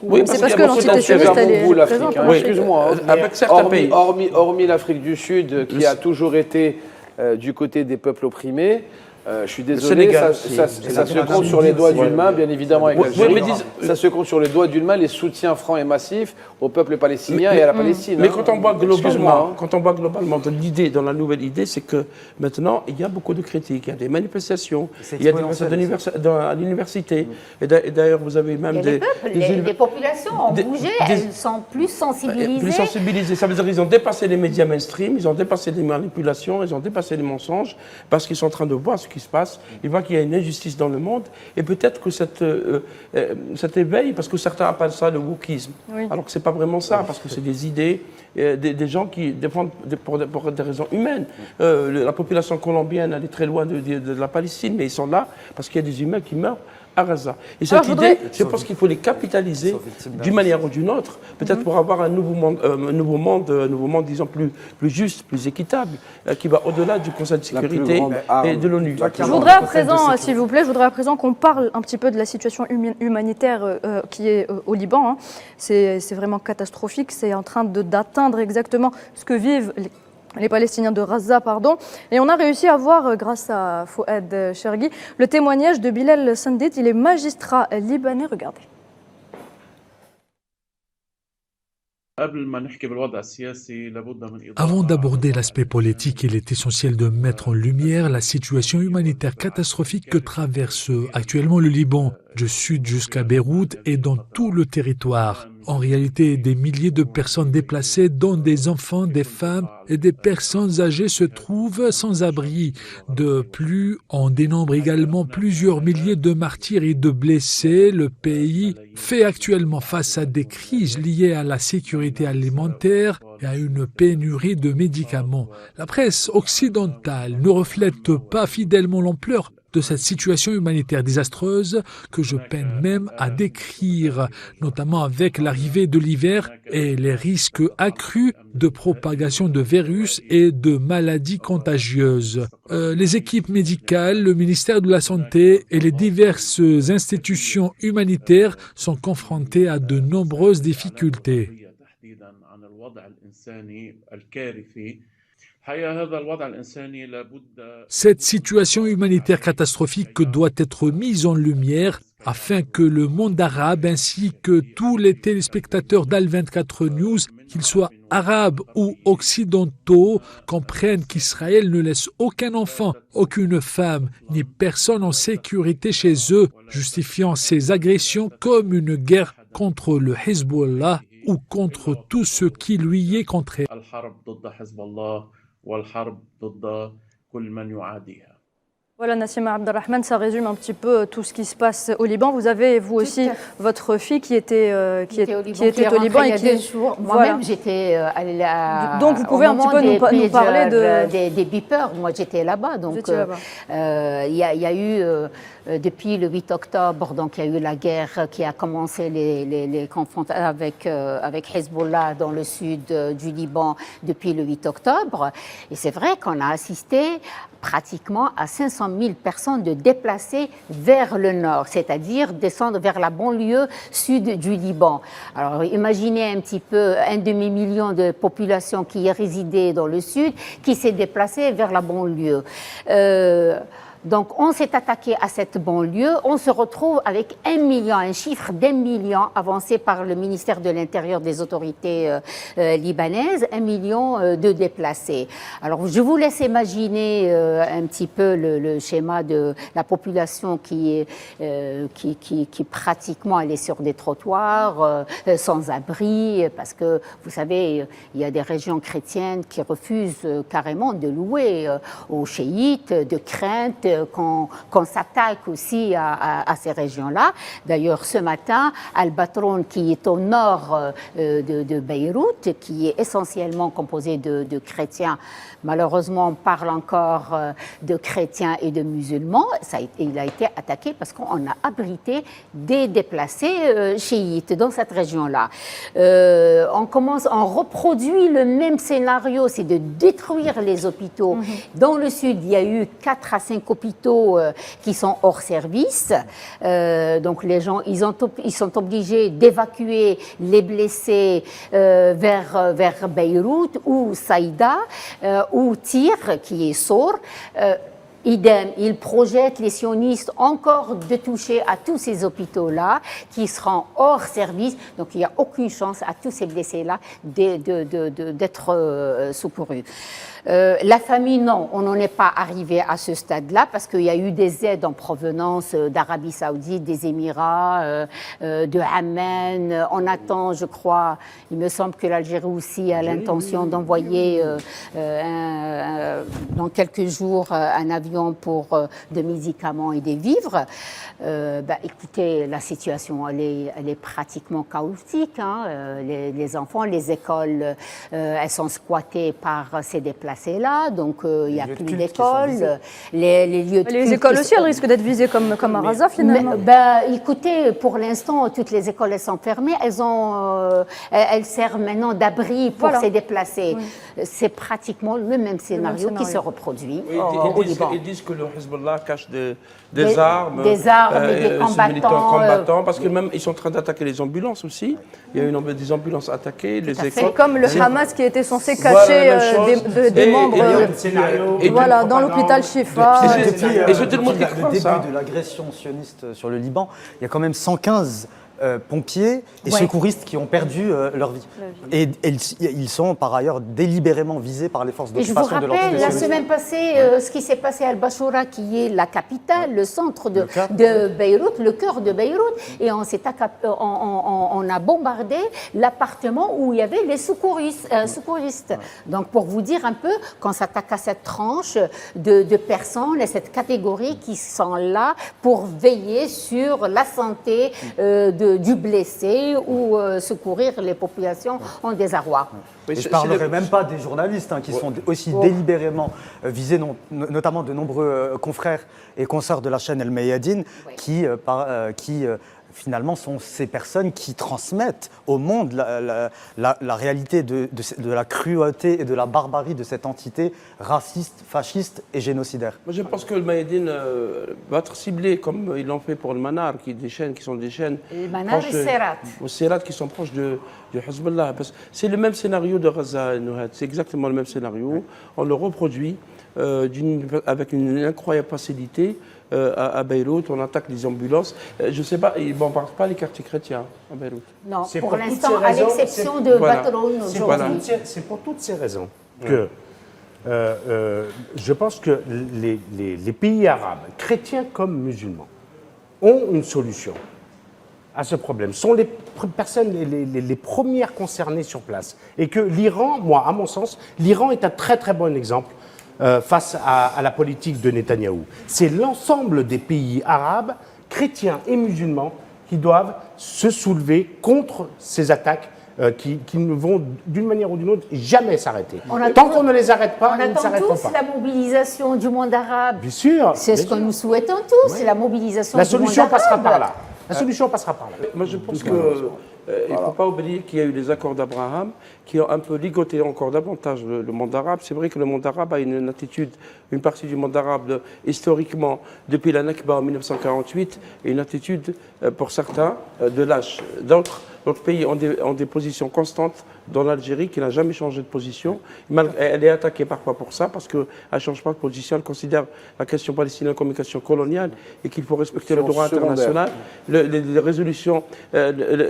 A: Oui, c'est parce que l'entité sioniste, elle est présente.
B: Excuse-moi.
D: Avec certains pays.
B: Hormis l'Afrique du Sud, qui a toujours été du côté des peuples opprimés, je suis désolé, ça se compte sur les doigts d'une main, bien évidemment, avec l'Algérie. Ça se compte sur les doigts d'une main, les soutiens francs et massifs au peuple palestinien et à la Palestine.
D: Mais quand on voit globalement dans la nouvelle idée, c'est que maintenant, il y a beaucoup de critiques, il y a des manifestations, il y a des manifestations à l'université. Et d'ailleurs, vous avez même
I: les populations ont bougé, elles sont plus sensibilisées.
D: Plus sensibilisées, ça veut dire qu'ils ont dépassé les médias mainstream, ils ont dépassé les manipulations, ils ont dépassé les mensonges, parce qu'ils sont en train de voir ce qui se passe, ils voient qu'il y a une injustice dans le monde, et peut-être que cet éveil, parce que certains appellent ça le wokisme, alors que c'est pas vraiment ça, parce que c'est des idées, des gens qui défendent pour des raisons humaines. La population colombienne, elle est très loin de la Palestine, mais ils sont là parce qu'il y a des humains qui meurent à Gaza. Et cette idée, je pense qu'il faut les capitaliser d'une manière ou d'une autre, peut-être pour avoir un nouveau monde, disons, plus juste, plus équitable, qui va au-delà du Conseil de sécurité et de l'ONU.
A: Je voudrais à présent, s'il vous plaît, qu'on parle un petit peu de la situation humanitaire qui est au Liban. C'est vraiment catastrophique. C'est en train d'atteindre exactement ce que vivent les Palestiniens de Gaza, Et on a réussi à voir, grâce à Fouad Chergui, le témoignage de Bilal Sandit. Il est magistrat libanais. Regardez.
J: Avant d'aborder l'aspect politique, il est essentiel de mettre en lumière la situation humanitaire catastrophique que traverse actuellement le Liban. du sud jusqu'à Beyrouth et dans tout le territoire. En réalité, des milliers de personnes déplacées, dont des enfants, des femmes et des personnes âgées, se trouvent sans abri. De plus, on dénombre également plusieurs milliers de martyrs et de blessés. Le pays fait actuellement face à des crises liées à la sécurité alimentaire et à une pénurie de médicaments. La presse occidentale ne reflète pas fidèlement l'ampleur de cette situation humanitaire désastreuse que je peine même à décrire, notamment avec l'arrivée de l'hiver et les risques accrus de propagation de virus et de maladies contagieuses. Les équipes médicales, le ministère de la Santé et les diverses institutions humanitaires sont confrontées à de nombreuses difficultés. Cette situation humanitaire catastrophique doit être mise en lumière afin que le monde arabe ainsi que tous les téléspectateurs d'Al24 News, qu'ils soient arabes ou occidentaux, comprennent qu'Israël ne laisse aucun enfant, aucune femme, ni personne en sécurité chez eux, justifiant ces agressions comme une guerre contre le Hezbollah ou contre tout ce qui lui est contraire.
A: Voilà, Nassima Abdelrahman, ça résume un petit peu tout ce qui se passe au Liban. Vous avez, vous aussi, votre fille qui était au Liban et qui
I: il y a 2 jours. Moi-même, j'étais
A: donc vous pouvez un petit peu nous parler
I: des beepers. Moi, j'étais là-bas. Donc, il y a eu depuis le 8 octobre, donc il y a eu la guerre qui a commencé les confrontations avec Hezbollah dans le sud du Liban depuis le 8 octobre. Et c'est vrai qu'on a assisté pratiquement à 500 000 personnes de déplacer vers le nord, c'est-à-dire descendre vers la banlieue sud du Liban. Alors imaginez un petit peu un demi-million de population qui y résidait dans le sud, qui s'est déplacée vers la banlieue. Donc, on s'est attaqué à cette banlieue. On se retrouve avec 1 million, un chiffre d'1 million avancé par le ministère de l'Intérieur des autorités libanaises, 1 million de déplacés. Alors, je vous laisse imaginer un petit peu le schéma de la population qui pratiquement allait sur des trottoirs, sans abri, parce que, vous savez, il y a des régions chrétiennes qui refusent carrément de louer aux chiites, de crainte qu'on s'attaque aussi à ces régions-là. D'ailleurs, ce matin, Al-Batroun, qui est au nord de Beyrouth, qui est essentiellement composé de chrétiens, malheureusement, on parle encore de chrétiens et de musulmans. Il a été attaqué parce qu'on a abrité des déplacés chiites dans cette région-là. On reproduit le même scénario, c'est de détruire les hôpitaux. Dans le sud, il y a eu 4 à 5 hôpitaux qui sont hors service. Donc les gens, ils sont obligés d'évacuer les blessés vers Beyrouth ou Saïda ou Tyr, qui est Sour. Idem, ils projettent, les sionistes, encore de toucher à tous ces hôpitaux-là qui seront hors service. Donc, il n'y a aucune chance à tous ces blessés-là d'être secourus. La famille, non, on n'en est pas arrivé à ce stade-là parce qu'il y a eu des aides en provenance d'Arabie Saoudite, des Émirats, de Amman. On attend, je crois, il me semble que l'Algérie aussi a l'intention d'envoyer dans quelques jours un avion pour de médicaments et des vivres. Écoutez, la situation, elle est pratiquement chaotique. Les enfants, les écoles, elles sont squattées par ces déplacés là, donc il n'y a plus d'écoles.
A: Les écoles aussi, elles risquent d'être visées comme à Raza, finalement.
I: Écoutez, pour l'instant, toutes les écoles elles sont fermées. Elles servent maintenant d'abri pour ces déplacés. Oui. C'est pratiquement le même scénario qui se reproduit au Liban.
D: Ils disent que le Hezbollah cache des armes
I: et des
D: combattants, parce que même ils sont en train d'attaquer les ambulances aussi. Il y a eu des ambulances attaquées, les écoles.
A: C'est comme le Hamas qui était censé cacher des membres dans l'hôpital Shifa.
C: Depuis le début de l'agression sioniste sur le Liban, il y a quand même 115 pompiers et secouristes qui ont perdu leur vie. Et ils sont par ailleurs délibérément visés par les forces d'occupation de l'entité.
I: Je vous rappelle la semaine passée ce qui s'est passé à Al-Bashoura, qui est la capitale, le centre de Beyrouth, le cœur de Beyrouth, et on a bombardé l'appartement où il y avait les secouristes. Donc pour vous dire un peu, qu'on s'attaque à cette tranche de personnes et cette catégorie qui sont là pour veiller sur la santé du blessé ou secourir les populations en désarroi.
C: Et je ne parlerai même pas des journalistes qui sont aussi délibérément visés, notamment de nombreux confrères et consoeurs de la chaîne El Mayadine, qui finalement sont ces personnes qui transmettent au monde la réalité de la cruauté et de la barbarie de cette entité raciste, fasciste et génocidaire.
D: Moi, je pense que le Mayadine va être ciblé comme ils l'ont fait pour le Manar, qui sont des chaînes
I: le Manar et Serat.
D: Serat qui sont proches du Hezbollah. C'est le même scénario de Gaza, c'est exactement le même scénario. On le reproduit avec une incroyable facilité. À Beyrouth, on attaque les ambulances. Je ne sais pas, ils ne bombardent pas les quartiers chrétiens à Beyrouth.
I: Non, pour l'instant, à l'exception de Batroun aujourd'hui.
F: C'est pour toutes ces raisons que je pense que les pays arabes, chrétiens comme musulmans, ont une solution à ce problème. Sont les personnes les premières concernées sur place. Et que l'Iran, moi, à mon sens, l'Iran est un très très bon exemple face à la politique de Netanyahou. C'est l'ensemble des pays arabes, chrétiens et musulmans, qui doivent se soulever contre ces attaques qui ne vont, d'une manière ou d'une autre, jamais s'arrêter. Tant qu'on ne les arrête pas, ils ne s'arrêteront pas.
I: On attend tous la mobilisation du monde arabe.
F: Bien sûr.
I: C'est ce que nous souhaitons tous, c'est la mobilisation du monde arabe.
F: La solution passera par là. La solution passera par là.
D: Moi, je pense qu'il ne faut pas oublier qu'il y a eu les accords d'Abraham qui ont un peu ligoté encore davantage le monde arabe. C'est vrai que le monde arabe a une attitude, une partie du monde arabe, historiquement, depuis la Nakba en 1948, et une attitude, pour certains, de lâche. D'autres pays ont des positions constantes, dans l'Algérie, qui n'a jamais changé de position. Elle est attaquée parfois pour ça, parce qu'elle ne change pas de position. Elle considère la question palestinienne comme une question coloniale et qu'il faut respecter le droit international. Les résolutions,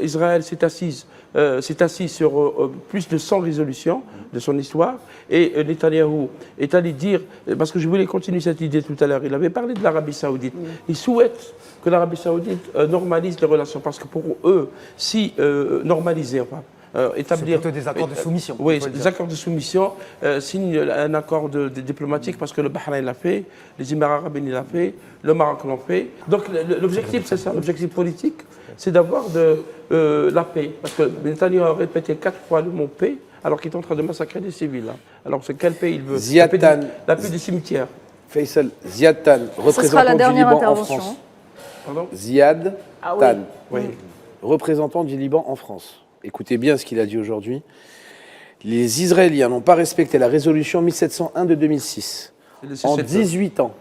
D: Israël s'est assis sur plus de 100 résolutions de son histoire. Et Netanyahou est allé dire, parce que je voulais continuer cette idée tout à l'heure, il avait parlé de l'Arabie Saoudite. Il souhaite que l'Arabie Saoudite normalise les relations, parce que pour eux, si normaliser, enfin, établir...
C: C'est plutôt des accords de soumission.
D: Oui, des accords de soumission, signe un accord diplomatique, parce que le Bahreïn l'a fait, les Émirats arabes unis l'a fait, le Maroc l'a fait. Donc l'objectif, c'est ça, l'objectif politique, c'est d'avoir la paix. Parce que Netanyahu a répété 4 fois le mot paix, alors qu'il est en train de massacrer des civils. Hein. Alors c'est quelle paix il veut? La paix des cimetières.
B: Faisal, Ziad Tan, représentant du Liban en France.
D: Pardon?
B: Ziad Tan,
D: oui.
B: Représentant du Liban en France. Écoutez bien ce qu'il a dit aujourd'hui. Les Israéliens n'ont pas respecté la résolution 1701 de 2006. En 18 ans,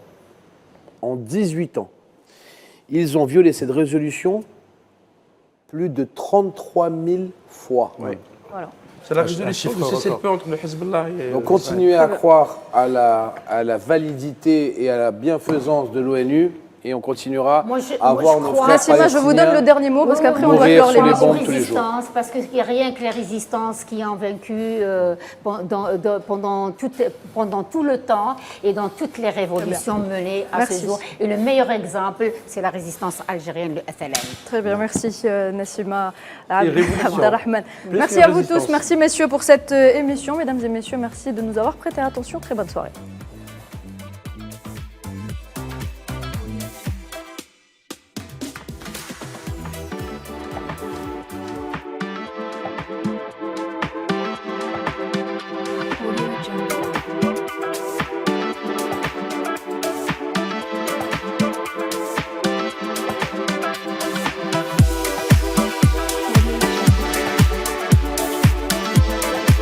B: ils ont violé cette résolution plus de 33 000 fois.
D: Oui. Voilà. C'est la résolution du cessez-le-feu entre le Hezbollah et...
B: Donc continuez à croire à la validité et à la bienfaisance de l'ONU. Et on continuera à avoir nos frères
A: Nassima, je vous donne le dernier mot, parce qu'après on doit clore l'émission.
I: Parce qu'il n'y a rien que les résistances qui ont vaincu pendant tout le temps et dans toutes les révolutions menées à ce jour. Et le meilleur exemple, c'est la résistance algérienne, le FLN.
A: Très bien, merci Nassima Abderrahmane. Merci à vous tous, merci messieurs pour cette émission. Mesdames et messieurs, merci de nous avoir prêté attention. Très bonne soirée.